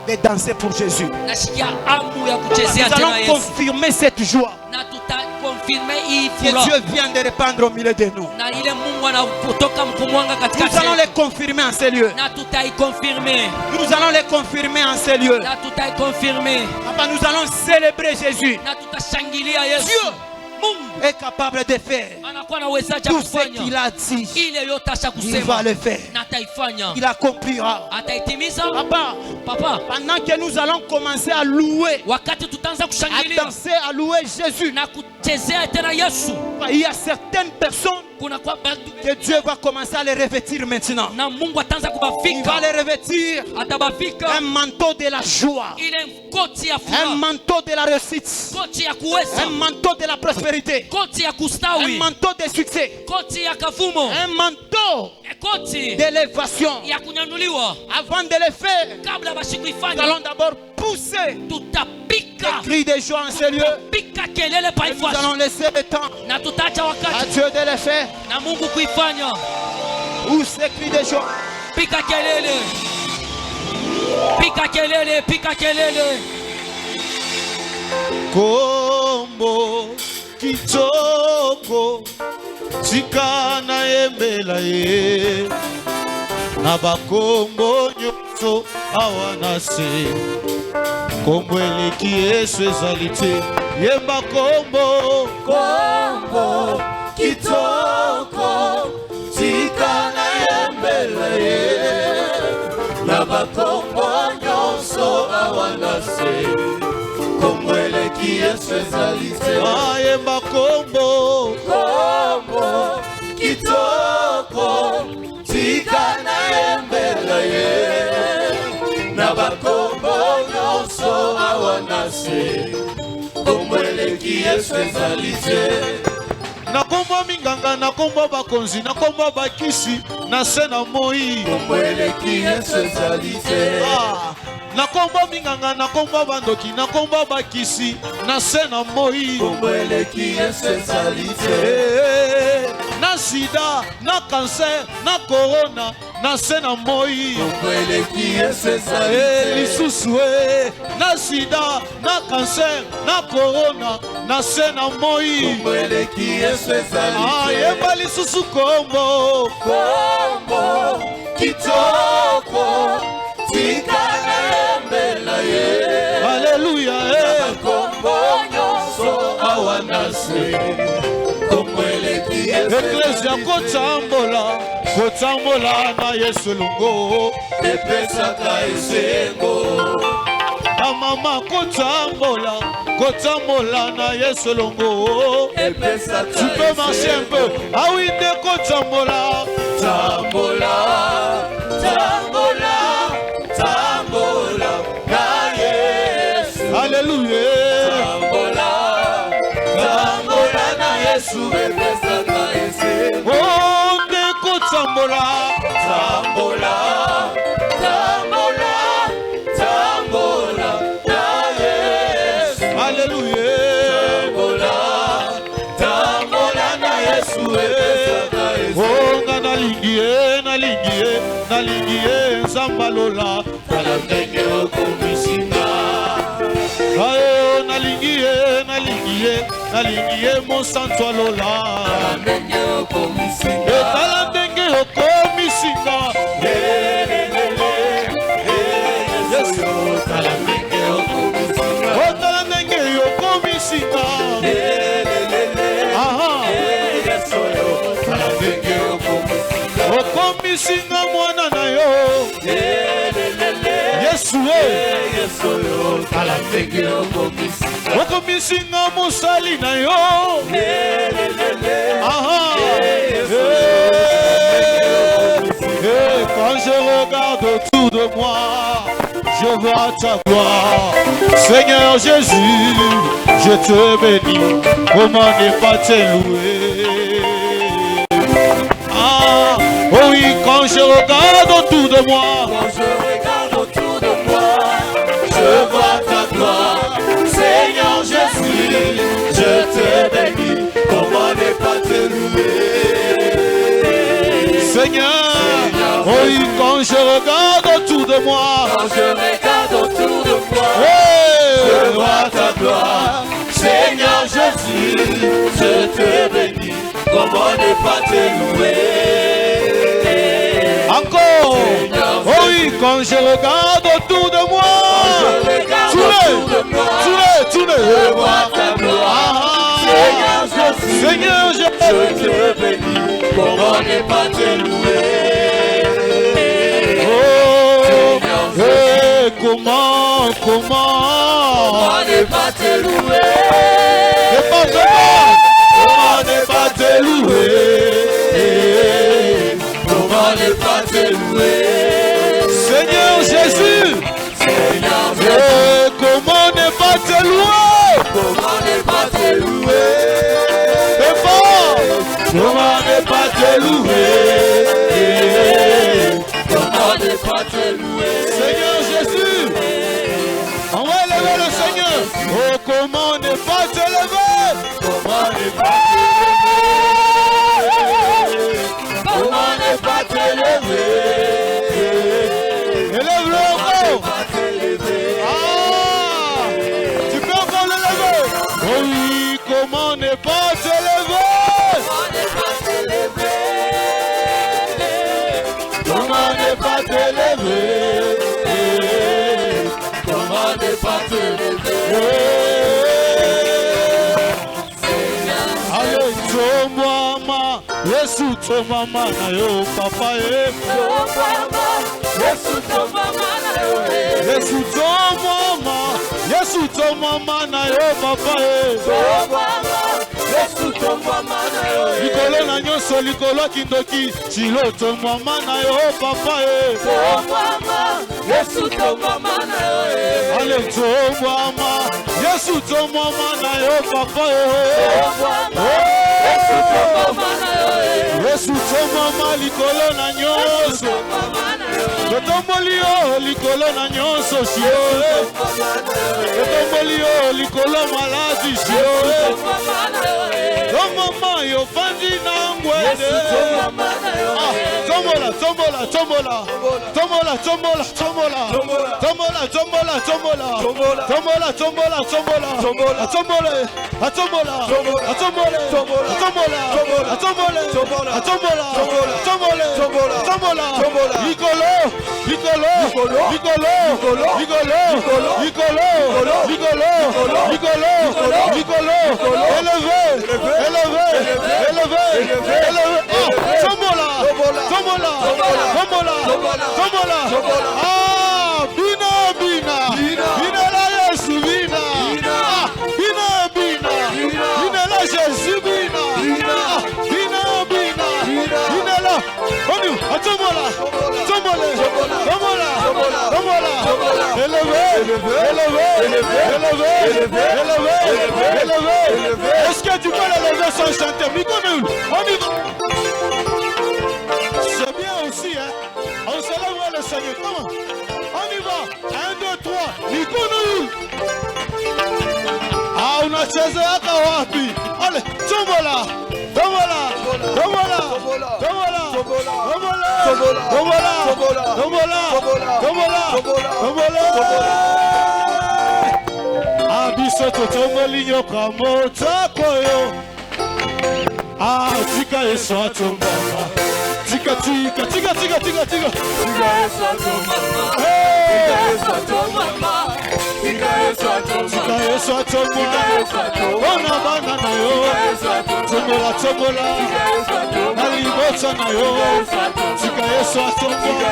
de danser pour Jésus. Nous allons confirmer cette joie que Dieu vient de répandre au milieu de nous. Nous allons les confirmer en ces lieux. Nous allons les confirmer en ces lieux. Papa, nous allons célébrer Jésus. Dieu est capable de faire tout ce qu'il a dit. Il va le faire. Il accomplira. Papa, pendant que nous allons commencer à louer, à danser, à louer Jésus, Il y a certaines personnes que Dieu va commencer à les revêtir maintenant. Il va les revêtir un manteau de la joie, un manteau de la réussite, un manteau de la prospérité, un manteau de succès, un manteau d'élévation. Avant de le faire, nous allons d'abord pousser des cris de joie en ce lieu. Et nous allons laisser le temps à Dieu de le faire. Où ces cris de joie? Pika kelele. Pika kelele, pika kelele. Kombo kitoko tikana yembela ye na bakombo nyonso awana se kombo eleki Yesu ezali te yemba kombo Kombo kitoko tikana yembela ye na bakombo nyonso awana se kombo eleki Yesu ezali te ayemba kombo Kombo kitoko tikana yembela ye na bakombo nyonso awana se kombo eleki Yesu ezali te na kombo minganga na kombo bakonzi na kombo bakisi na se na moi kombo eleki Yesu ezali te na kombo minganga na kombo bandoki na kombo bakisi na se na moi kombo eleki Yesu ezali te na sida na cancer na corona na se na moi kombo eleki Yesu ezali te lisusu na sida na cancer na corona na se na moi kombo eleki Yesu ezali te yemba lisusu kombo kombo kitoko tikana yembela ye Alléluia kombo nyonso awana se kombo eleki Yesu Eklesia kotambola na Yesu lungo epesaka esengo mama kotambola na Yesu lungo epesaka tu peux marcher un peu ah oui de kotambola tambola tambola tambola na Yesu Alléluia tambola tambola na Yesu epesaka esengo oh de kotambola tambola tambola tambola na Yesu Alléluia tambola tambola na Yesu epesaka esengo oh nga nalingi nzambalola tala ndenge okomisinga ayo nalingi mosantu alola tala ndenge okomisinga etala ndenge okomisinga Yesu tala ndenge okomisinga otala ndenge okomisinga Yesu tala ndenge okomisinga okomisinga mwana na yo Yesu Yesu tala ndenge okomisinga okomisinga mosali na yo quand je regarde autour de moi je vois ta gloire Seigneur Jésus je te bénis comment ne pas te louer oh oui quand je regarde autour de moi quand je regarde autour de moi je vois ta gloire Seigneur Jésus je te bénis comment ne pas te louer Seigneur oh oui quand je regarde autour de moi quand je regarde autour de moi je vois ta gloire Seigneur Jésus je te bénis comment ne pas te louer encore Seigneur, oh oui quand je regarde autour de moi je regarde autour de moi je vois ta gloire Seigneur Jésus je te bénis comment ne pas te louer oh comment comment ne pas te louer comment ne pas Comment ne pas te louer? Seigneur Jésus. Seigneur Jésus. Comment ne pas te louer? Comment ne pas te louer? Et fort. Comment ne pas te louer? Comment ne pas te louer? Seigneur Jésus. On va élever le Seigneur. Oh, comment ne pas te lever? Comment ne pas te lever? Comment ne pas te lever? Élève-le encore. Ah, tu peux encore le lever. Oh oui, comment ne pas te lever? Comment ne pas te lever? Comment ne pas te lever? Allez, Tomama, Yesu Tomama na yo papa e. Tomama, Yesu Tomama na yo e. Yesu Tomama, Yesu Tomama na yo papa e. Tomama, Yesu Tomama na yo e. Likolo na nyonso likolo kindoki, chilo Tomama na yo papa e. Tomama, Yesu Tomama na yo e. Allez, Tomama, Yesu Tomama na yo papa e. Yesu Tomama na yo e. Yesu Tomama likolo na nyonso. Totomboli yo likolo na nyonso shio. Totomboli yo likolo maladi shio. Tomama yo fandi na ngwede. Tombola, tombola, tombola. Tombola, tombola, tombola. Tombola, tombola, tombola. Tombola, tombola, tombola. Tombola, tombola. Tombola, tombola. Tombola, tombola. Likolo, likolo, likolo, likolo, likolo, likolo, likolo, élevé, élevé, élevé, élevé. Tombola, tombola, tombola, tombola. Ah, bina, bina, bina la Yesu, bina, bina, bina, bina la Jésus, bina, bina, bina, bina la. Tombola, tombola, tombola, tombola, élevé, élevé, élevé, élevé, élevé. Est-ce que tu peux l'élever sans chanter? On y va. C'est bien aussi, hein. On se lève vers le Seigneur. Comment? On y va. 1, 2, 3. Mikonou. Ah, unacheza hata wapi? Allez, tombola, tombola, tombola, tombola, tombola, tombola, tombola, tombola, tombola. Abiso totomboli nyoka motako yo. Ah, tika Yesu atombala. Tika, tika, tika, tika, tika, tika. Tika Yesu atombala. Tika Yesu atombala. Tika Yesu atombala. Ona bana na yo. Tombola, tombola. Alibota na yo. Tika Yesu atombala.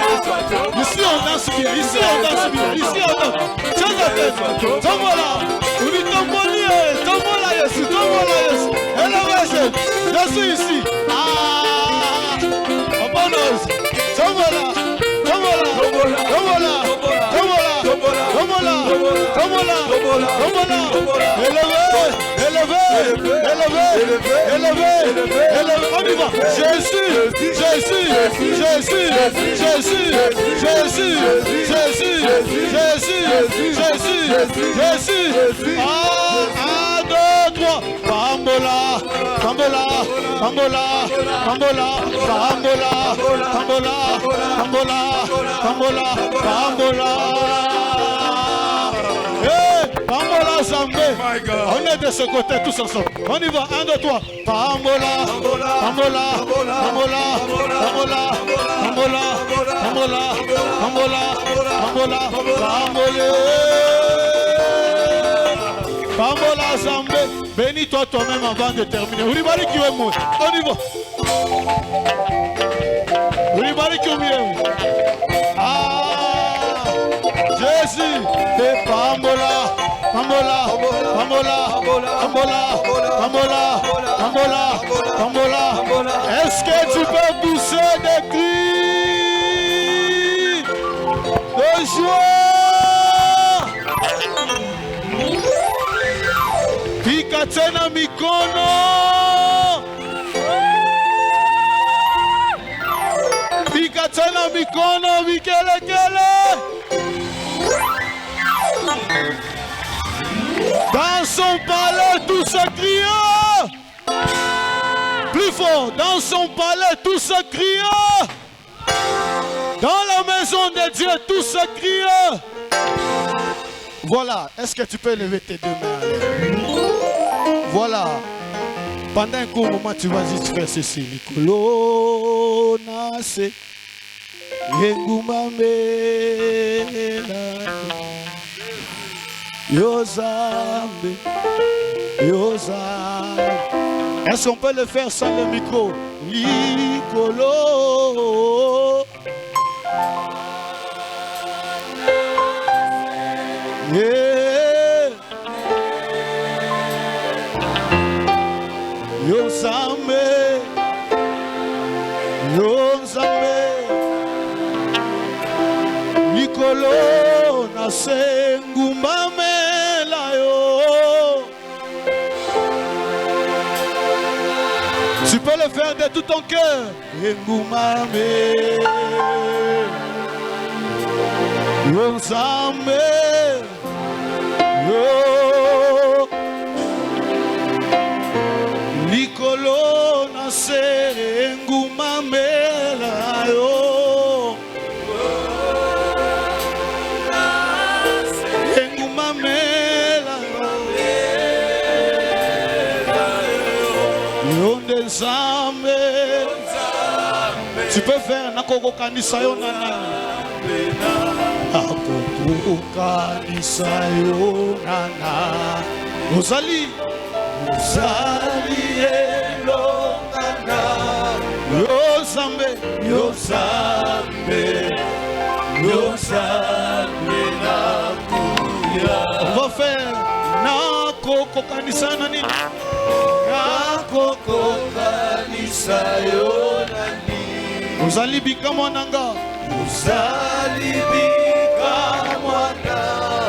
Ici on danse bien, ici on danse bien, ici on danse. Tiens la tête. Tombola. Uni tomboli, tombola Yesu, tombola Yesu. Elevation. Je suis ici. Ah, Abanos. Tombola, tombola, tombola, tombola, tombola, tombola, tombola. Élevé, élevé, élevé, élevé, élevé. On y va. Jésus, Jésus, Jésus, Jésus, Jésus, Jésus, Jésus, Jésus, Jésus. Ah, 1, 2, 3. Bambola, bambola, bambola, bambola, bambola, bambola, bambola, bambola, bambola. Hey, bambola Zambé. On est de ce côté tous ensemble. On y va, 1, 2, 3. Bambola, bambola, bambola, bambola, bambola, bambola, bambola, bambola, bambola. Bambola Zambé, bénis-toi toi-même avant de terminer. On y va. Ah, Jésus, et Bambola, Bambola, Bambola, Bambola, Bambola, Bambola, Bambola. Est-ce que tu peux pousser des cris? joie. Pika tena mikono. Pika tena mikono, vikelekele. Dans son palais, tout se crie. Plus fort, dans son palais, tout se crie. Dans la maison de Dieu, tout se crie. Voilà, est-ce que tu peux lever tes deux mains? Voilà. Pendant un court moment, tu vas juste faire ceci. Nikolo nase yengumamela yozambe yozambe. Est-ce qu'on peut le faire sans le micro? Nikolo. Yeah. Yozambe, Yozambe, Nikolo na sengumamela yo. Tu peux le faire de tout ton cœur. Engumame, Yozambe, yo. Nikolo na sengumamela yo. Engumamela yo. Yonde nzambe. Tu peux faire nakoko kanisa yo nana. Nakoko kanisa yo nana. Ozali. Ozali elongana. Yozambe, Yozambe, Yozambe nakuya. On va faire nakoko kanisa nani. Nakoko kanisa yo nani. Ozali bika mwananga. Ozali bika mwananga.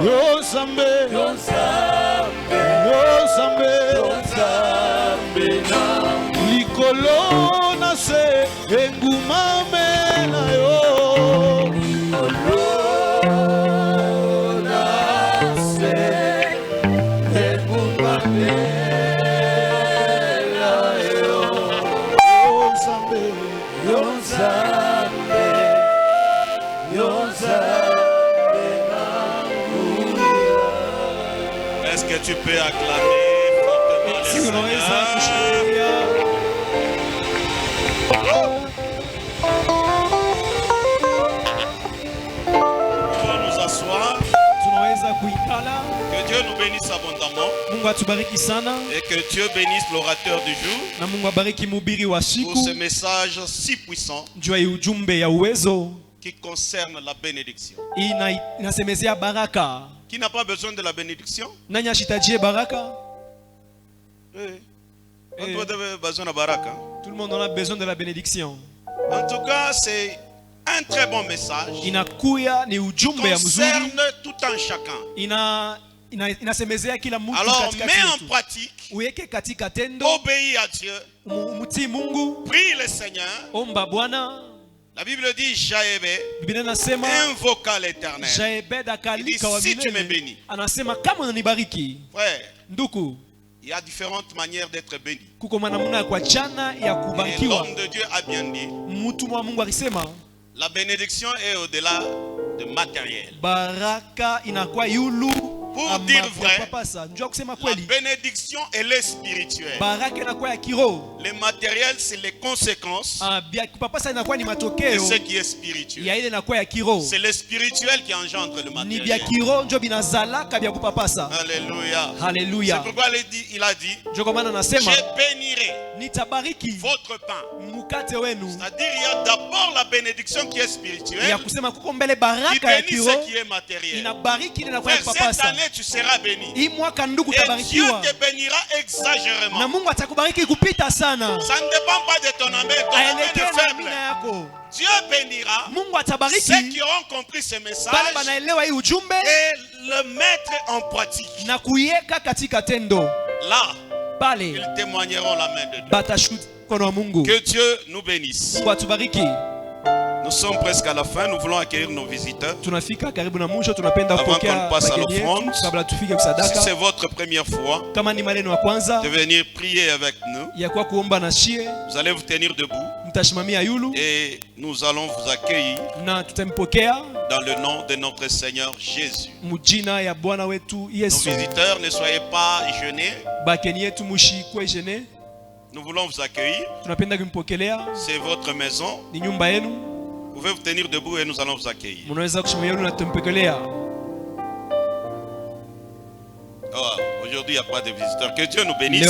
Yozambe, Yozambe, Yozambe, Yozambe na Nikolo na se engumamela yo. Nikolo na se engumamela yo. Yozambe, Yozambe, Yozambe na kuya. Est-ce que tu peux acclamer fortement le Seigneur? Pour nous asseoir, que Dieu nous bénisse abondamment et que Dieu bénisse l'orateur du jour pour ce message si puissant qui concerne la bénédiction. Qui n'a pas besoin de la bénédiction? Oui. On a besoin de baraka. Tout le monde en a besoin de la bénédiction. En tout cas, c'est un très bon message. Concerne tout un chacun. Alors, mets en pratique. Obéis à Dieu. Prie le Seigneur. La Bible dit Jaébé invoqua l'Éternel. Il dit si tu me bénis. Frère, il y a différentes manières d'être béni. Et l'homme de Dieu a bien dit la bénédiction est au-delà de matériel. Pour dire vrai, la bénédiction elle est spirituelle. Le matériel c'est les conséquences de ce qui est spirituel. C'est le spirituel qui engendre le matériel. Alléluia. C'est pourquoi il a dit je bénirai votre pain. C'est-à-dire il y a d'abord la bénédiction qui est spirituelle qui bénit ce qui est matériel. Cette année tu seras béni. Et Dieu te bénira exagérément. ne dépend pas de ton âme, ton âme est faible. Dieu bénira ceux qui auront compris ce message et le mettre en pratique. Là, ils témoigneront la main de Dieu. Que Dieu nous bénisse. Nous sommes presque à la fin. Nous voulons accueillir nos visiteurs. Avant qu'on passe à l'offrande, si c'est votre première fois de venir prier avec nous, vous allez vous tenir debout et nous allons vous accueillir dans le nom de notre Seigneur Jésus. Nos visiteurs, ne soyez pas gênés. Nous voulons vous accueillir. C'est votre maison. Vous pouvez vous tenir debout et nous allons vous accueillir. Oh, aujourd'hui, il n'y a pas de visiteurs. Que Dieu nous bénisse.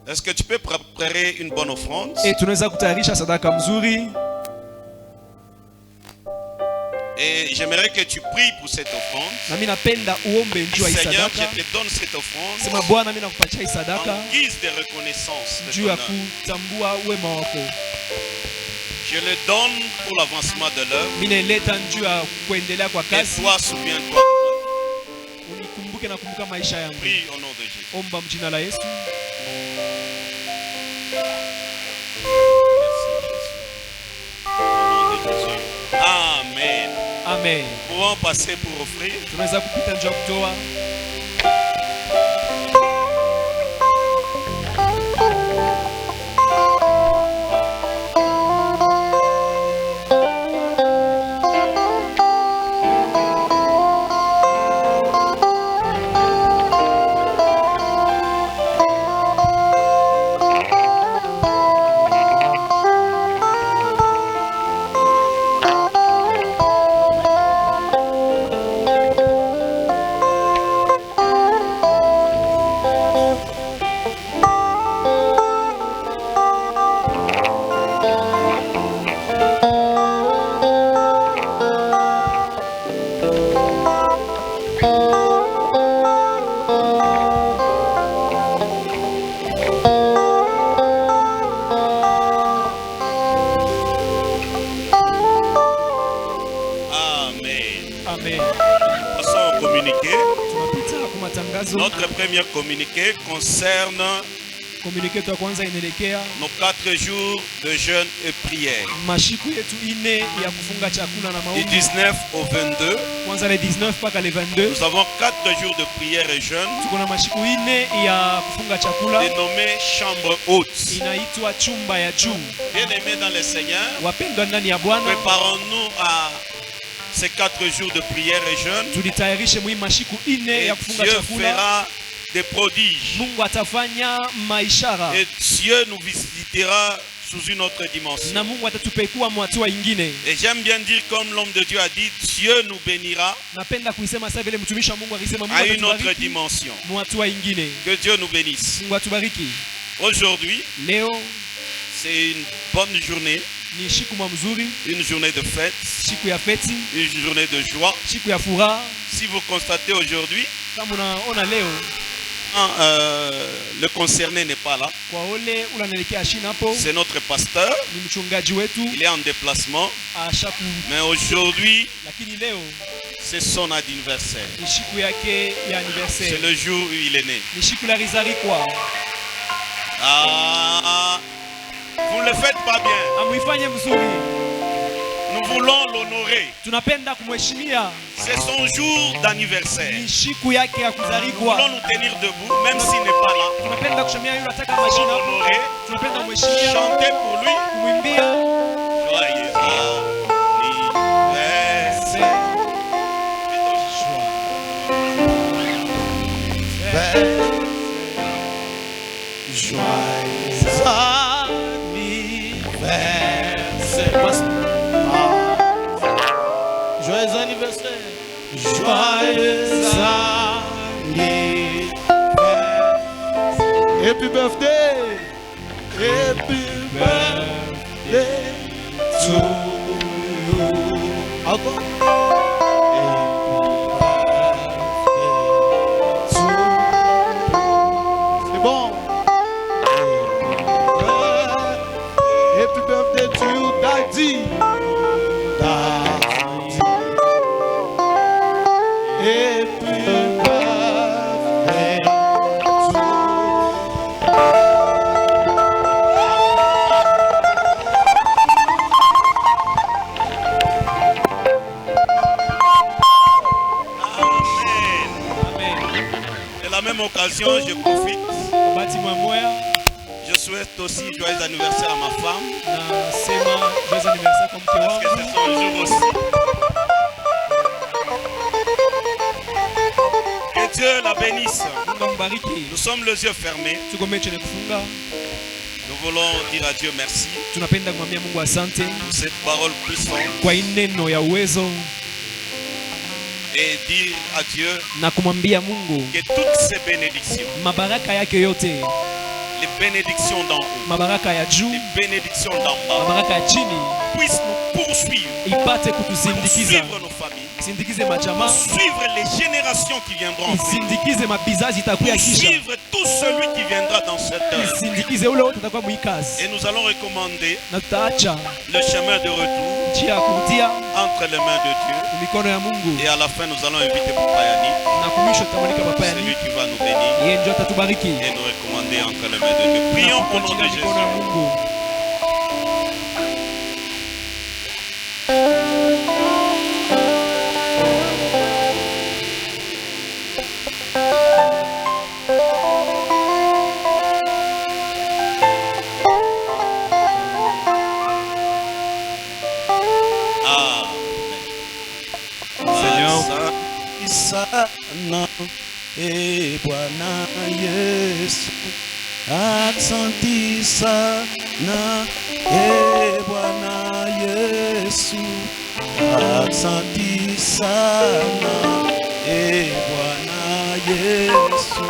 Est-ce que tu peux préparer une bonne offrande? Et j'aimerais que tu pries pour cette offrande. Seigneur, je te donne cette offrande en guise de reconnaissance de ton œuvre. Je le donne pour l'avancement de l'œuvre. Et toi, souviens-toi. Prie au nom de Jésus. Amen. Amen. Nous pouvons passer pour offrir. Notre premier communiqué concerne nos 4 jours de jeûne et prière. Du 19 au 22, nous avons 4 jours de prière et jeûne dénommé chambre haute. Bien-aimés dans le Seigneur, préparons-nous à ces 4 jours de prière et jeûne. Et Dieu fera des prodiges. Et Dieu nous visitera sous une autre dimension. Et j'aime bien dire comme l'homme de Dieu a dit, Dieu nous bénira à une autre dimension. Que Dieu nous bénisse. Aujourd'hui, c'est une bonne journée. Une journée de fête, une journée de joie. Si vous constatez aujourd'hui, le concerné n'est pas là. C'est notre pasteur. Il est en déplacement. Mais aujourd'hui, c'est son anniversaire. C'est le jour où il est né. Vous ne le faites pas bien. Nous voulons l'honorer. C'est son jour d'anniversaire. Nous voulons nous tenir debout, même s'il n'est pas là. Nous voulons l'honorer. Chanter pour lui. Joyeux Joyeux anniversaire. Joyeux anniversaire. Happy birthday. Happy birthday to you. Encore. C'est bon. occasion, je profite. Je souhaite aussi joyeux anniversaire à ma femme. Parce que c'est son jour aussi. Que Dieu la bénisse. Nous sommes les yeux fermés. Nous voulons dire à Dieu merci pour cette parole puissante. Et dire à Dieu que toutes ces bénédictions, les bénédictions d'en haut, les bénédictions d'en bas, puissent nous poursuivre, poursuivre nos familles, poursuivre les générations qui viendront, poursuivre tout celui qui viendra dans cette heure. Et nous allons recommander le chemin de retour entre les mains de Dieu. Et à la fin, nous allons inviter Papa Yannick, celui qui va nous bénir et nous recommander entre les mains de Dieu. Prions au nom de Jésus. Sana e Bwana Yesu, asante sana e Bwana Yesu, asante sana e Bwana Yesu,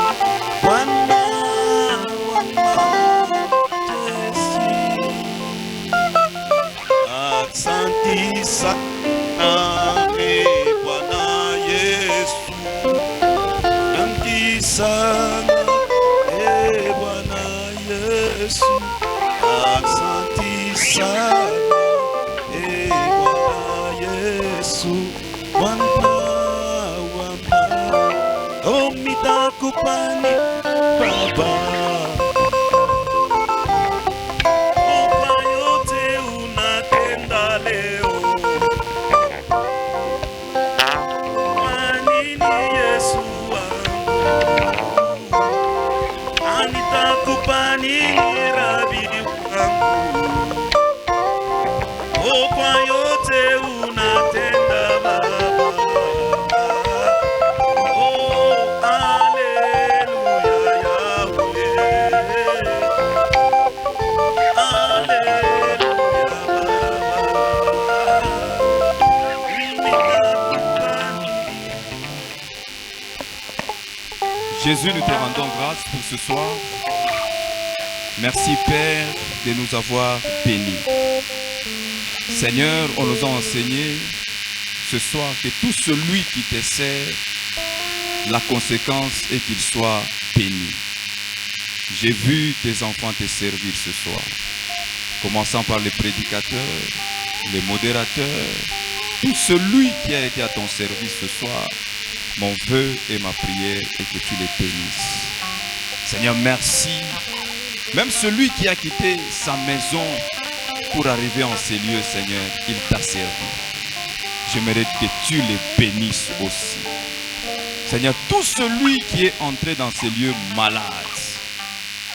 Bwana wa majeshi, asante sana e Bwana Yesu. Sana e Bwana Yesu, asante sana e Bwana Yesu, Bwana wa majeshi, nitakupani Baba, kwa yote unatenda leo. Kwa nini Yesu nitakupa nini Rabi wangu? Oh, kwa yote unatenda Baba. Oh, haleluya Yahweh. Haleluya Baba. Jésus, nous te rendons grâce pour ce soir. Merci Père de nous avoir bénis. Seigneur, on nous a enseigné ce soir que tout celui qui te sert, la conséquence est qu'il soit béni. J'ai vu tes enfants te servir ce soir, commençant par les prédicateurs, les modérateurs, tout celui qui a été à ton service ce soir. Mon vœu et ma prière est que tu les bénisses. Seigneur, merci. Même celui qui a quitté sa maison pour arriver en ces lieux, Seigneur, il t'a servi. J'aimerais que tu les bénisses aussi. Seigneur, tout celui qui est entré dans ces lieux malades,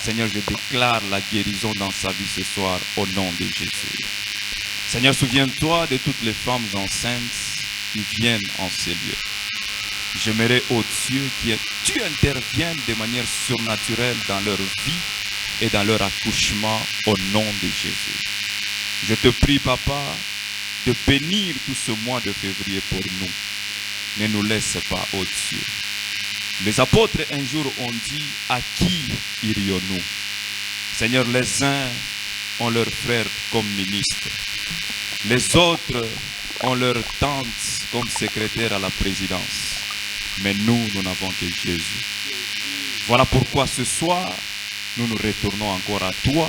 Seigneur, je déclare la guérison dans sa vie ce soir au nom de Jésus. Seigneur, souviens-toi de toutes les femmes enceintes qui viennent en ces lieux. J'aimerais, ô Dieu, que tu interviennes de manière surnaturelle dans leur vie et dans leur accouchement au nom de Jésus. Je te prie, Papa, de bénir tout ce mois de février pour nous. Ne nous laisse pas, ô Dieu. Les apôtres un jour ont dit, à qui irions-nous? Seigneur, les uns ont leurs frères comme ministres. Les autres ont leur tante comme secrétaire à la présidence. Mais nous n'avons que Jésus. Voilà pourquoi ce soir, nous nous retournons encore à toi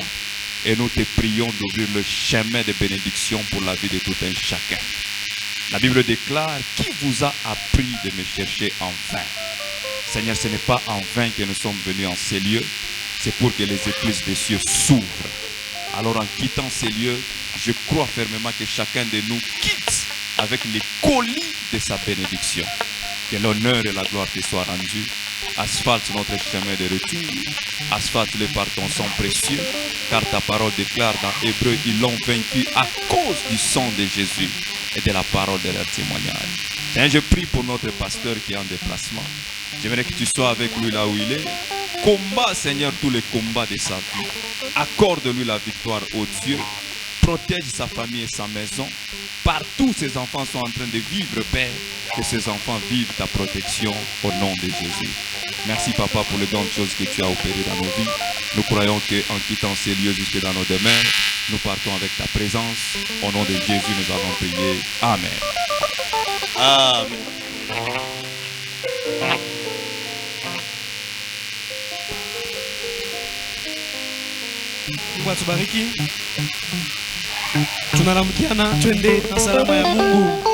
et nous te prions d'ouvrir le chemin de bénédiction pour la vie de tout un chacun. La Bible déclare, qui vous a appris de me chercher en vain? Seigneur, ce n'est pas en vain que nous sommes venus en ces lieux, c'est pour que les écluses des cieux s'ouvrent. Alors en quittant ces lieux, je crois fermement que chacun de nous quitte avec les colis de sa bénédiction. Que l'honneur et la gloire te soient rendus Asphalte notre chemin de retour. Asphalte-le par ton sang précieux. Car ta parole déclare dans Hébreu, ils l'ont vaincu à cause du sang de Jésus et de la parole de leur témoignage. Seigneur, je prie pour notre pasteur qui est en déplacement. J'aimerais que tu sois avec lui là où il est. Combat, Seigneur, tous les combats de sa vie. Accorde-lui la victoire, ô Dieu. Protège sa famille et sa maison. Partout ses enfants sont en train de vivre, Père. Que ces enfants vivent ta protection au nom de Jésus. Merci, Papa, pour les grandes choses que tu as opérées dans nos vies. Nous croyons qu'en quittant ces lieux jusque dans nos demeures, nous partons avec ta présence. Au nom de Jésus, nous avons prié. Amen. Amen. Mungu atubariki. Tunaramkiana twende na salama ya Mungu.